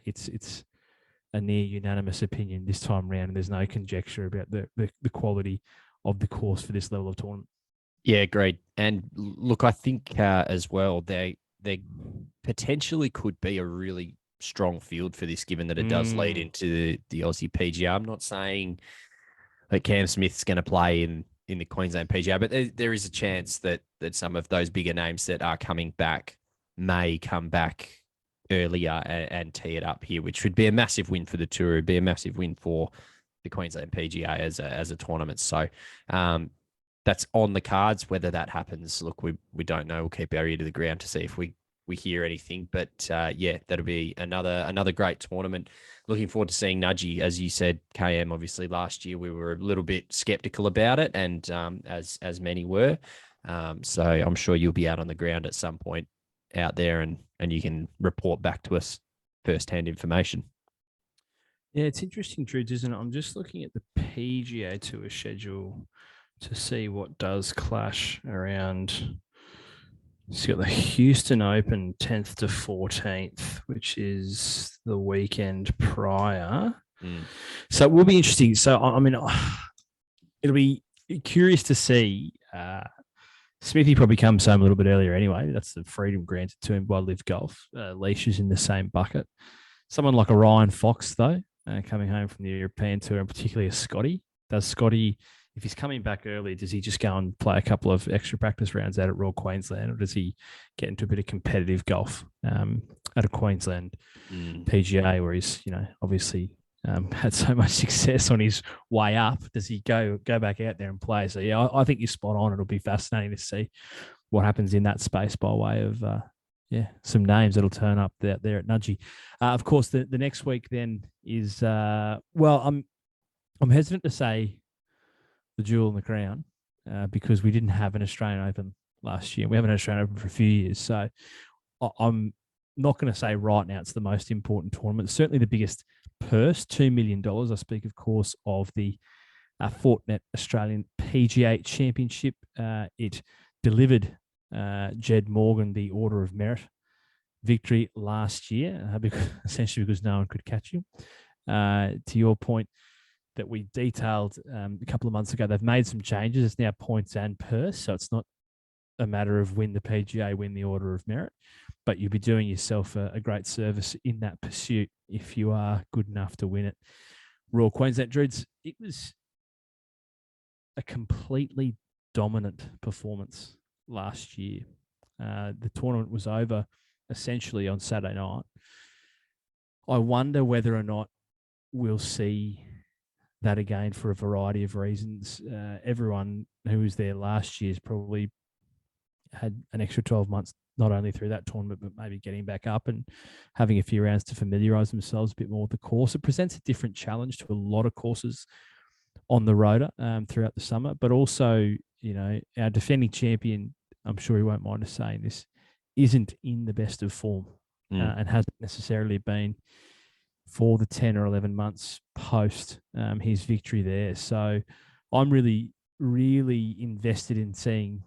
it's a near unanimous opinion this time around, and there's no conjecture about the quality of the course for this level of tournament. Yeah, agreed. And look, I think as well, they potentially could be a really strong field for this, given that it does lead into the Aussie PGA. I'm not saying that Cam Smith's going to play in the Queensland PGA, but there is a chance that some of those bigger names that are coming back may come back earlier and tee it up here, which would be a massive win for the tour. It'd be a massive win for the Queensland PGA as a tournament. So that's on the cards. Whether that happens, look, we don't know. We'll keep our ear to the ground to see if we hear anything. But yeah, that'll be another great tournament. Looking forward to seeing Nudgee. As you said, KM, obviously last year we were a little bit skeptical about it, and as many were. So I'm sure you'll be out on the ground at some point out there, and you can report back to us firsthand information. Yeah, it's interesting, Druids, isn't it? I'm just looking at the PGA Tour schedule to see what does clash around. It's got the Houston Open 10th to 14th, which is the weekend prior. So it will be interesting. So, I mean, it'll be curious to see. Smithy probably comes home a little bit earlier anyway. That's the freedom granted to him by Live Golf. Leash is in the same bucket. Someone like a Ryan Fox, though, coming home from the European Tour, and particularly a Scotty. Does Scotty if he's coming back early, does he just go and play a couple of extra practice rounds out at Royal Queensland, or does he get into a bit of competitive golf at a Queensland PGA where he's, obviously had so much success on his way up? Does he go back out there and play? So, yeah, I think you're spot on. It'll be fascinating to see what happens in that space by way of, some names that'll turn up there at Nudgee. Of course, the next week then is, I'm hesitant to say the jewel in the crown because we didn't have an Australian Open last year. We haven't had an Australian Open for a few years. So I'm not going to say right now it's the most important tournament. It's certainly the biggest purse, $2 million. I speak, of course, of the Fortnite Australian PGA Championship. It delivered Jed Morgan the Order of Merit victory last year, essentially because no one could catch him. To your point that we detailed a couple of months ago, they've made some changes. It's now points and purse, so it's not a matter of win the PGA, win the Order of Merit, but you'll be doing yourself a great service in that pursuit if you are good enough to win it. Royal Queensland Druids, it was a completely dominant performance last year. The tournament was over essentially on Saturday night. I wonder whether or not we'll see that again for a variety of reasons. Everyone who was there last year has probably had an extra 12 months, not only through that tournament, but maybe getting back up and having a few rounds to familiarise themselves a bit more with the course. It presents a different challenge to a lot of courses on the Rota throughout the summer, but also, our defending champion, I'm sure he won't mind us saying this, isn't in the best of form and hasn't necessarily been for the 10 or 11 months post his victory there. So I'm really, really invested in seeing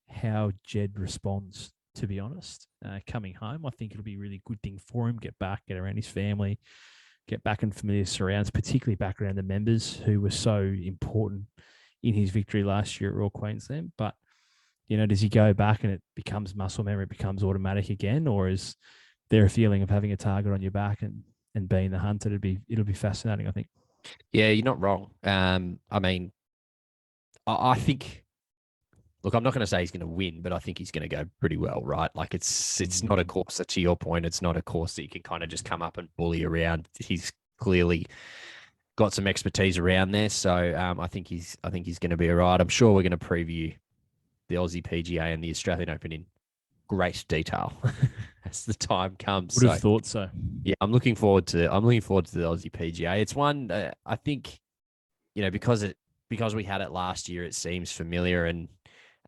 how Jed responds, to be honest. Coming home, I think it'll be a really good thing for him. Get back, get around his family, get back in familiar surrounds, particularly back around the members who were so important in his victory last year at Royal Queensland. But, does he go back and it becomes muscle memory, it becomes automatic again, or is there a feeling of having a target on your back and being the hunter? It'll be fascinating, I think. Yeah, you're not wrong. I think, look, I'm not going to say he's going to win, but I think he's going to go pretty well, right? Like it's not a course that, to your point, it's not a course that you can kind of just come up and bully around. He's clearly got some expertise around there. So I think he's going to be all right. I'm sure we're going to preview the Aussie PGA and the Australian Open in great detail as the time comes. Would have thought so. Yeah, I'm looking forward to the Aussie PGA. It's one I think, because we had it last year, it seems familiar, and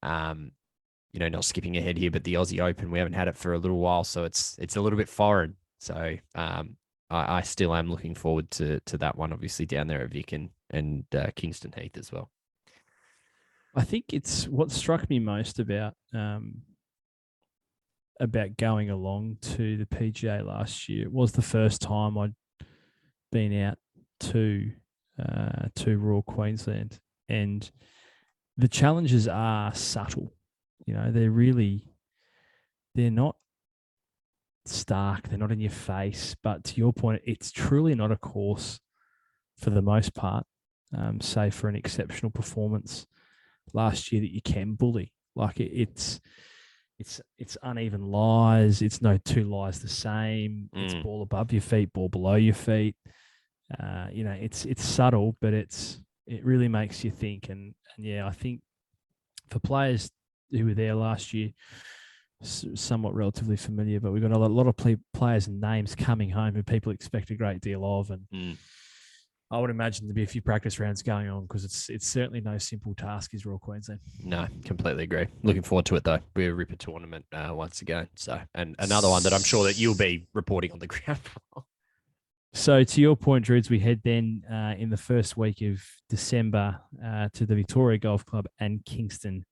not skipping ahead here, but the Aussie Open, we haven't had it for a little while, so it's a little bit foreign. So I still am looking forward to that one, obviously down there at Vic and Kingston Heath as well. I think it's what struck me most about going along to the PGA last year. It was the first time I'd been out to Royal Queensland, and the challenges are subtle. They're not stark. They're not in your face. But to your point, it's truly not a course for the most part, save for an exceptional performance last year that you can bully. Like it's uneven lies. It's no two lies the same. It's ball above your feet, ball below your feet. It's subtle, but it really makes you think. And yeah, I think for players who were there last year, somewhat relatively familiar, but we've got a lot of players and names coming home who people expect a great deal of. And I would imagine there'd be a few practice rounds going on because it's certainly no simple task is Royal Queensland. No, completely agree. Looking forward to it though. We're a ripper tournament once again. So, and another one that I'm sure that you'll be reporting on the ground for. So to your point, Druids, we head then in the first week of December to the Victoria Golf Club and Kingston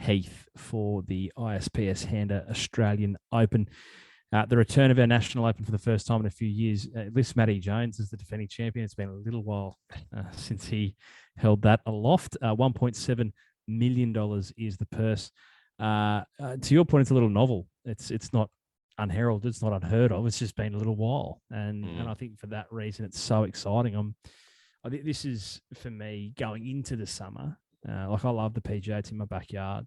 Heath for the ISPS Hander Australian Open. The return of our National Open for the first time in a few years. Lists Matty Jones as the defending champion. It's been a little while since he held that aloft. $1.7 million is the purse. To your point, it's a little novel. It's not unheralded. It's not unheard of. It's just been a little while. And I think for that reason, it's so exciting. I think this is, for me, going into the summer, Like I love the PGA. It's in my backyard,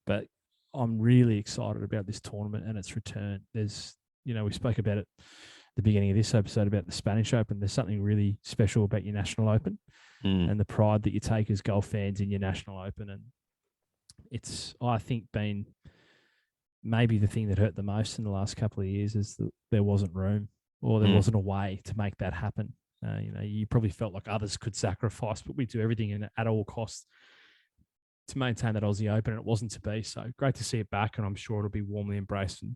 but I'm really excited about this tournament and its return. There's, we spoke about it at the beginning of this episode about the Spanish Open. There's something really special about your National Open and the pride that you take as golf fans in your National Open. And it's, I think, been maybe the thing that hurt the most in the last couple of years is that there wasn't room or there wasn't a way to make that happen. You probably felt like others could sacrifice, but we do everything at all costs to maintain that Aussie Open, and it wasn't to be. So great to see it back, and I'm sure it'll be warmly embraced, and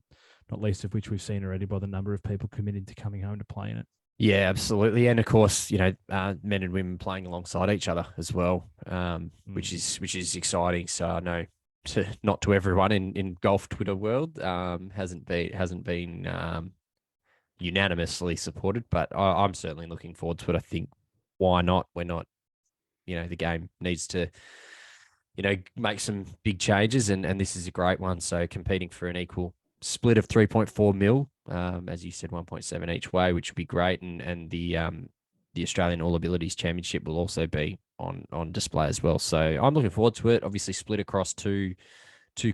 not least of which we've seen already by the number of people committed to coming home to play in it. Yeah, absolutely. And of course, men and women playing alongside each other as well, which is exciting. So I know not to everyone in golf Twitter world hasn't been unanimously supported, but I'm certainly looking forward to it. I think why not? We're not, the game needs to, make some big changes, and this is a great one. So competing for an equal split of 3.4 mil, as you said, 1.7 each way, which would be great. And the Australian All Abilities Championship will also be on display as well. So I'm looking forward to it. Obviously split across two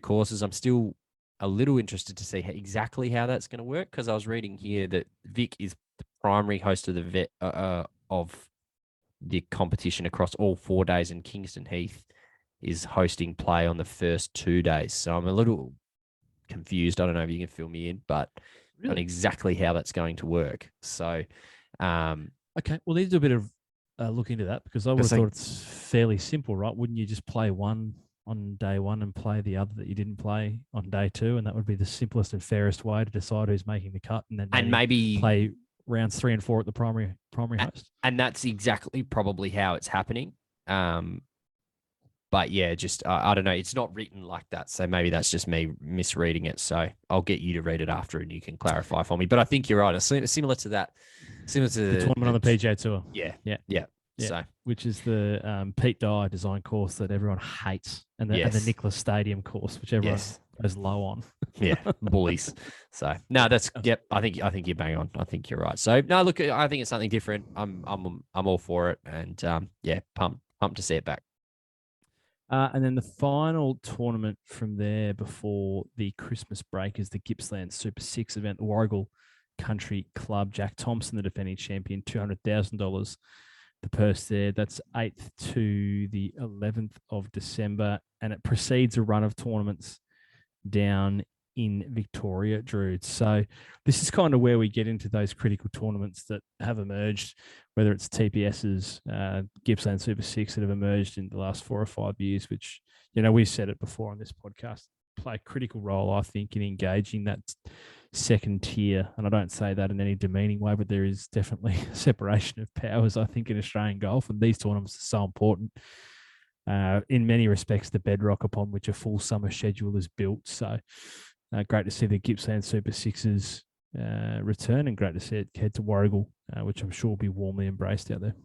courses. I'm still a little interested to see exactly how that's going to work, because I was reading here that Vic is the primary host of the competition across all 4 days, and Kingston Heath is hosting play on the first 2 days. So I'm a little confused. I don't know if you can fill me in, but on exactly how that's going to work. So, okay, we'll need to do a bit of look into that, because I would have thought it's fairly simple, right? Wouldn't you just play one on day one and play the other that you didn't play on day two? And that would be the simplest and fairest way to decide who's making the cut, and then maybe play rounds 3 and 4 at the primary host. And that's exactly probably how it's happening. But yeah, just I don't know. It's not written like that, so maybe that's just me misreading it. So I'll get you to read it after, and you can clarify for me. But I think you're right. It's similar to that, similar to the tournament on the PGA Tour. Yeah. So, which is the Pete Dye design course that everyone hates, and the Nicholas Stadium course, which everyone goes low on. Bullies. So no, that's I think you're bang on. I think you're right. So no, look, I think it's something different. I'm all for it, and pumped to see it back. And then the final tournament from there before the Christmas break is the Gippsland Super Six event, the Warragul Country Club. Jack Thompson, the defending champion, $200,000. The purse there. That's 8th to the 11th of December, and it precedes a run of tournaments down in Victoria, Druids. So this is kind of where we get into those critical tournaments that have emerged, whether it's TPS's Gippsland Super Six that have emerged in the last 4 or 5 years, which, we've said it before on this podcast, play a critical role, I think, in engaging that second tier. And I don't say that in any demeaning way, but there is definitely a separation of powers, I think, in Australian golf. And these tournaments are so important. In many respects, the bedrock upon which a full summer schedule is built. So great to see the Gippsland Super Sixes return, and great to see it head to Warragul, which I'm sure will be warmly embraced out there.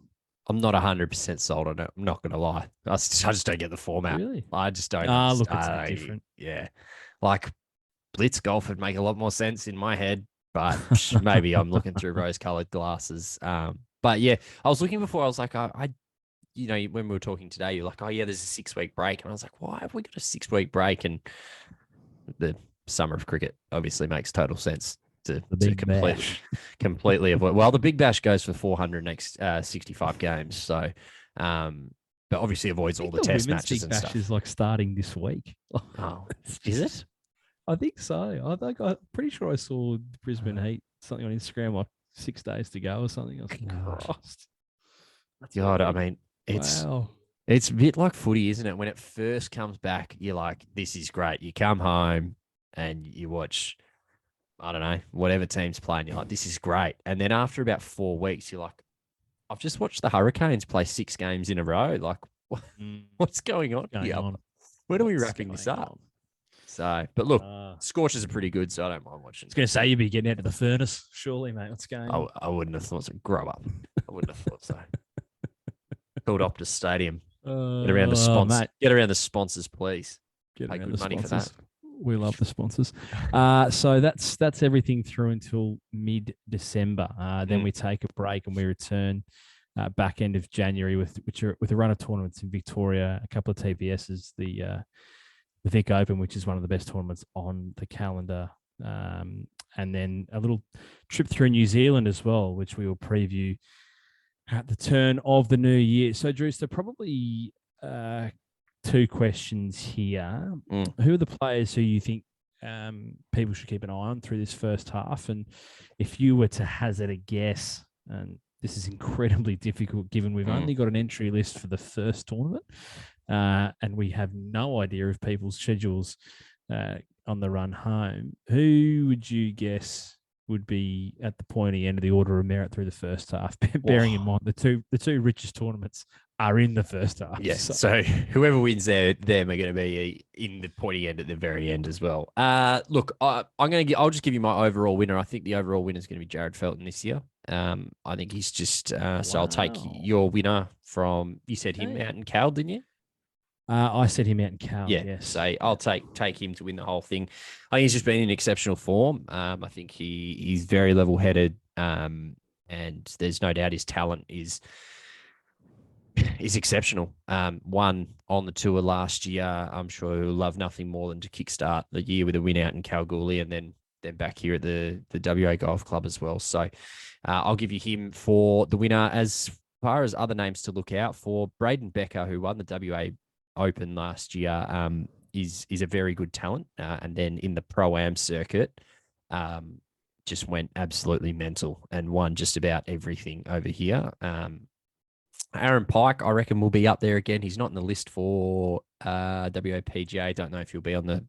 I'm not 100% sold on it. I'm not going to lie. I just don't get the format. Really? I just don't. Look, it's different. Yeah. Like Blitz golf would make a lot more sense in my head, but maybe I'm looking through rose-colored glasses. But yeah, I was looking before. I was like, when we were talking today, you're like, oh yeah, there's a 6-week break. And I was like, why have we got a 6-week break? And the summer of cricket obviously makes total sense to completely avoid. Well, the Big Bash goes for 400 next 65 games. So, but obviously avoids all the test matches Big and Bash stuff. is like starting this week. Oh, is it? I think so. I'm pretty sure I saw the Brisbane Heat, something on Instagram, like 6 days to go or something. I was like, Christ. God, I mean, it's a bit like footy, isn't it? When it first comes back, you're like, this is great. You come home and you watch, I don't know, whatever team's playing, you're like, this is great. And then after about 4 weeks, you're like, I've just watched the Hurricanes play 6 games in a row. Like, what's going on here? When are we wrapping this up? So, but look, scorches are pretty good, so I don't mind watching. I was going to say, you'd be getting out of the furnace, surely, mate. What's going on? I wouldn't have thought so. Grow up. I wouldn't have thought so. Called Optus Stadium. Get around the sponsors. Mate. Get around the sponsors, please. Get Pay around good the money sponsors. for that. We love the sponsors. So that's everything through until mid-December. Then we take a break and we return back end of January with a run of tournaments in Victoria, a couple of TPSs, the Vic Open, which is one of the best tournaments on the calendar, and then a little trip through New Zealand as well, which we will preview at the turn of the new year. So, Drew, there are probably two questions here. Who are the players who you think people should keep an eye on through this first half? And if you were to hazard a guess, and this is incredibly difficult given we've only got an entry list for the first tournament, and we have no idea of people's schedules on the run home, who would you guess would be at the pointy end of the order of merit through the first half, bearing in mind the two richest tournaments are in the first half. Yes. So whoever wins them are going to be in the pointy end at the very end as well. Look, I'll just give you my overall winner. I think the overall winner is going to be Jared Felton this year. I think he's just so I'll take your winner from, you said him out in Cal, didn't you? I said him out in Cal. Yeah, yes. So I'll take him to win the whole thing. I think he's just been in exceptional form. I think he's very level-headed, and there's no doubt his talent is exceptional. Won on the tour last year. I'm sure he'll love nothing more than to kickstart the year with a win out in Kalgoorlie, and then back here at the WA Golf Club as well. So I'll give you him for the winner. As far as other names to look out for, Braden Becker, who won the WA Open last year, is a very good talent, and then in the Pro-Am circuit, just went absolutely mental and won just about everything over here. Aaron Pike, I reckon, will be up there again. He's not in the list for WAPGA. Don't know if he'll be on the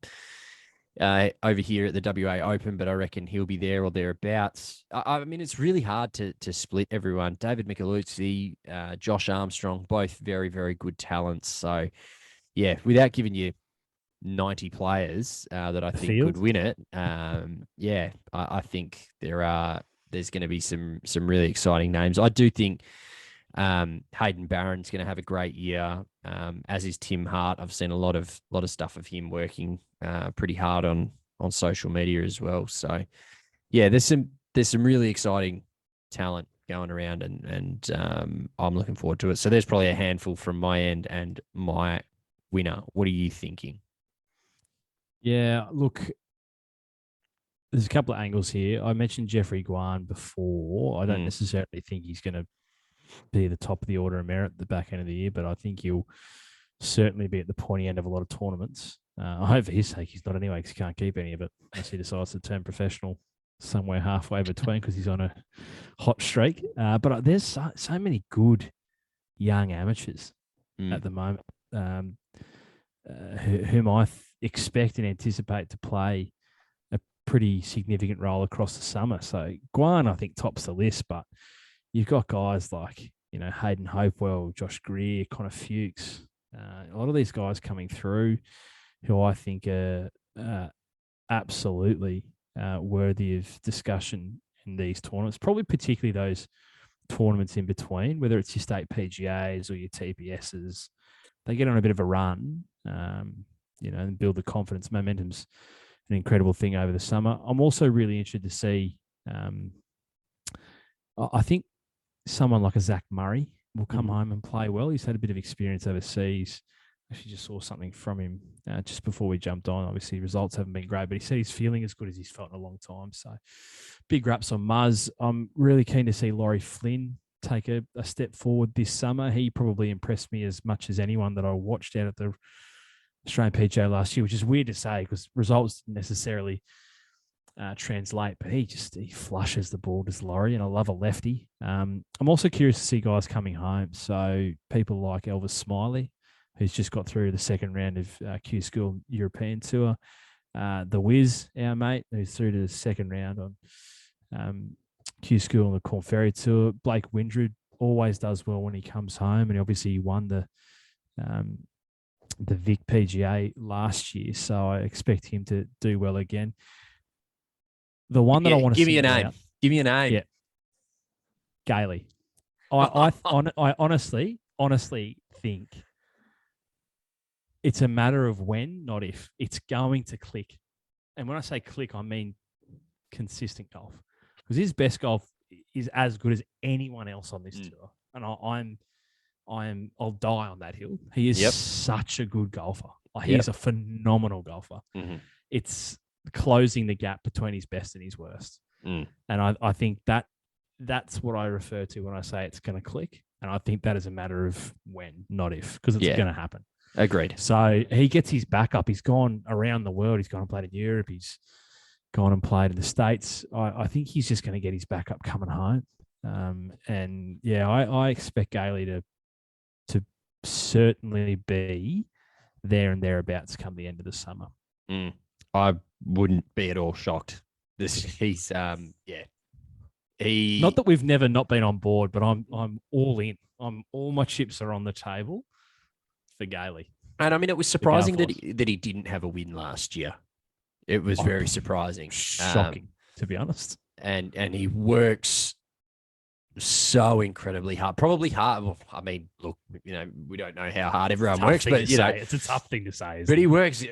over here at the WA Open, but I reckon he'll be there or thereabouts. I mean, it's really hard to split everyone. David Mcleod, Josh Armstrong, both very, very good talents. So, yeah, without giving you 90 players that I think could win it, I think there's going to be some really exciting names. I do think Hayden Barron's going to have a great year, as is Tim Hart. I've seen a lot of stuff of him working pretty hard on social media as well. So, yeah, there's some really exciting talent going around, and I'm looking forward to it. So there's probably a handful from my end and my winner. What are you thinking? Yeah, look, there's a couple of angles here. I mentioned Jeffrey Guan before. I don't necessarily think he's going to be the top of the order of merit at the back end of the year, but I think he'll certainly be at the pointy end of a lot of tournaments. I hope for his sake he's not anyway, because he can't keep any of it unless he decides to turn professional somewhere halfway between, because he's on a hot streak. But there's so many good young amateurs at the moment, whom I expect and anticipate to play a pretty significant role across the summer. So Guan, I think, tops the list, but you've got guys like, Hayden Hopewell, Josh Greer, Connor Fuchs, a lot of these guys coming through who I think are absolutely worthy of discussion in these tournaments, probably particularly those tournaments in between, whether it's your state PGAs or your TPSs. They get on a bit of a run, and build the confidence. Momentum's an incredible thing over the summer. I'm also really interested to see, I think someone like a Zach Murray will come home and play well. He's had a bit of experience overseas. Actually just saw something from him just before we jumped on. Obviously, results haven't been great, but he said he's feeling as good as he's felt in a long time. So big raps on Muzz. I'm really keen to see Laurie Flynn take a step forward this summer. He probably impressed me as much as anyone that I watched out at the Australian PGA last year, which is weird to say because results didn't necessarily translate, but he flushes the ball, does Laurie, and I love a lefty. I'm also curious to see guys coming home. So people like Elvis Smiley, who's just got through the second round of Q School European Tour. The Wiz, our mate, who's through to the second round on Q School and the Corn Ferry Tour. Blake Windrid always does well when he comes home, and obviously he won the Vic PGA last year, so I expect him to do well again. The one that I want to give me a name. Give me a name. Yeah, Gailey. I honestly think it's a matter of when, not if. It's going to click, and when I say click, I mean consistent golf, because his best golf is as good as anyone else on this tour. and I'll die on that hill. He is such a good golfer. Like, he's a phenomenal golfer. Mm-hmm. It's closing the gap between his best and his worst. Mm. And I think that's what I refer to when I say it's going to click. And I think that is a matter of when, not if, because it's going to happen. Agreed. So he gets his back up. He's gone around the world. He's gone and played in Europe. He's gone and played in the States. I think he's just going to get his back up coming home. I expect Gailey to certainly be there and thereabouts come the end of the summer. I wouldn't be at all shocked. He's not that we've never not been on board, but I'm all in. All my chips are on the table for Gailey. And I mean, it was surprising that he didn't have a win last year. It was very surprising, shocking, to be honest. And he works so incredibly hard. Probably hard. Well, I mean, look, we don't know how hard everyone works, but it's a tough thing to say. But he works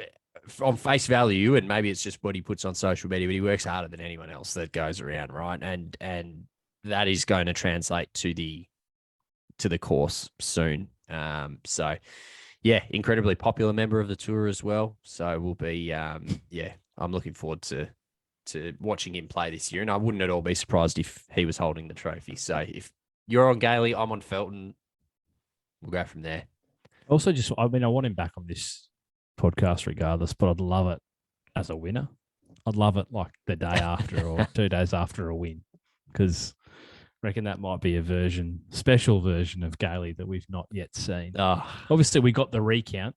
on face value, and maybe it's just what he puts on social media. But he works harder than anyone else that goes around, right? And that is going to translate to the course soon. Incredibly popular member of the tour as well. So we'll be, I'm looking forward to watching him play this year. And I wouldn't at all be surprised if he was holding the trophy. So if you're on Gailey, I'm on Felton. We'll go from there. Also, I want him back on this podcast regardless, but I'd love it as a winner. I'd love it like the day after or 2 days after a win, because I reckon that might be a special version of Gailey that we've not yet seen. Obviously, we got the recount.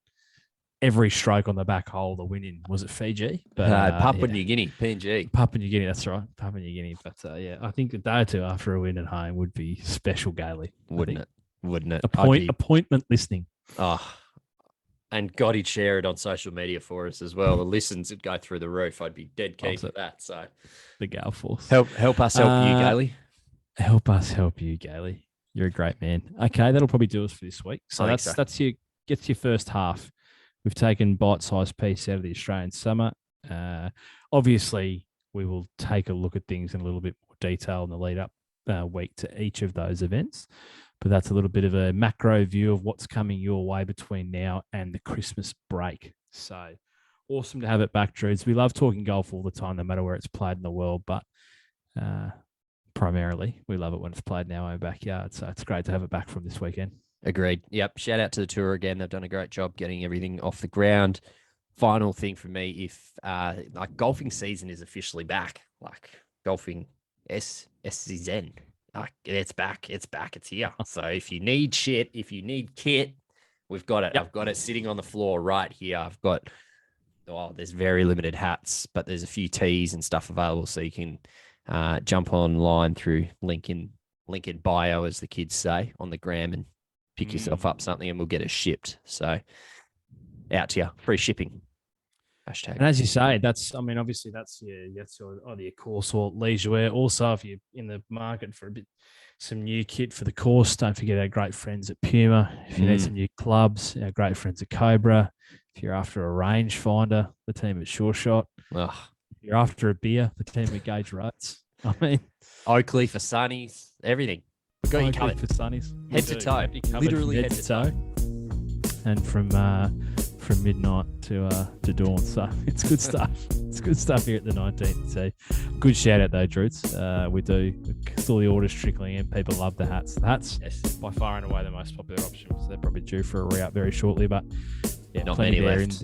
Every stroke on the back hole, the winning was at Fiji. But Papua New Guinea, PNG. Papua New Guinea, that's right. Papua New Guinea. But I think a day or two after a win at home would be special Gailey. Wouldn't it? Appointment listening. And God, he'd share it on social media for us as well. The listens would go through the roof. I'd be dead keen for that. So the Gale Force. Help us help you, Gailey. Help us help you, Gailey. You're a great man. Okay, that'll probably do us for this week. So that's your first half. We've taken bite-sized piece out of the Australian summer. Obviously, we will take a look at things in a little bit more detail in the lead-up week to each of those events. But that's a little bit of a macro view of what's coming your way between now and the Christmas break. So awesome to have it back, Druids. We love talking golf all the time, no matter where it's played in the world. But primarily, we love it when it's played in our own backyard. So it's great to have it back from this weekend. Agreed. Yep. Shout out to the tour again. They've done a great job getting everything off the ground. Final thing for me, if golfing season is officially back, like golfing SCZN, it's back. It's here. So if you need shit, if you need kit, we've got it. Yep. I've got it sitting on the floor right here. I've got, there's very limited hats, but there's a few tees and stuff available. So you can jump online through link in bio, as the kids say, on the gram, and pick yourself up something and we'll get it shipped. So out to you. Free shipping. Hashtag. And as you say, obviously that's either your course or leisure wear. Also, if you're in the market for some new kit for the course, don't forget our great friends at Puma. If you need some new clubs, our great friends at Cobra. If you're after a rangefinder, the team at Sure Shot. If you're after a beer, the team at Gage Roads. Oakley for sunnies, everything. We've got you covered for sunnies. Head to toe. Literally head to toe. And from midnight to dawn. So it's good stuff. It's good stuff here at the 19th. So good shout out though, Druids. We do. All the orders trickling in. People love the hats. The hats, by far and away the most popular option. So they're probably due for a re-up very shortly. But not many left.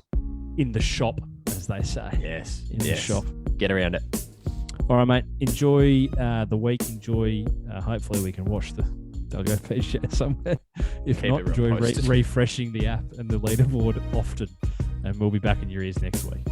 In the shop, as they say. Yes. The shop. Get around it. All right, mate. Enjoy the week. Enjoy. Hopefully, we can watch the WPGA somewhere. If not, enjoy refreshing the app and the leaderboard often. And we'll be back in your ears next week.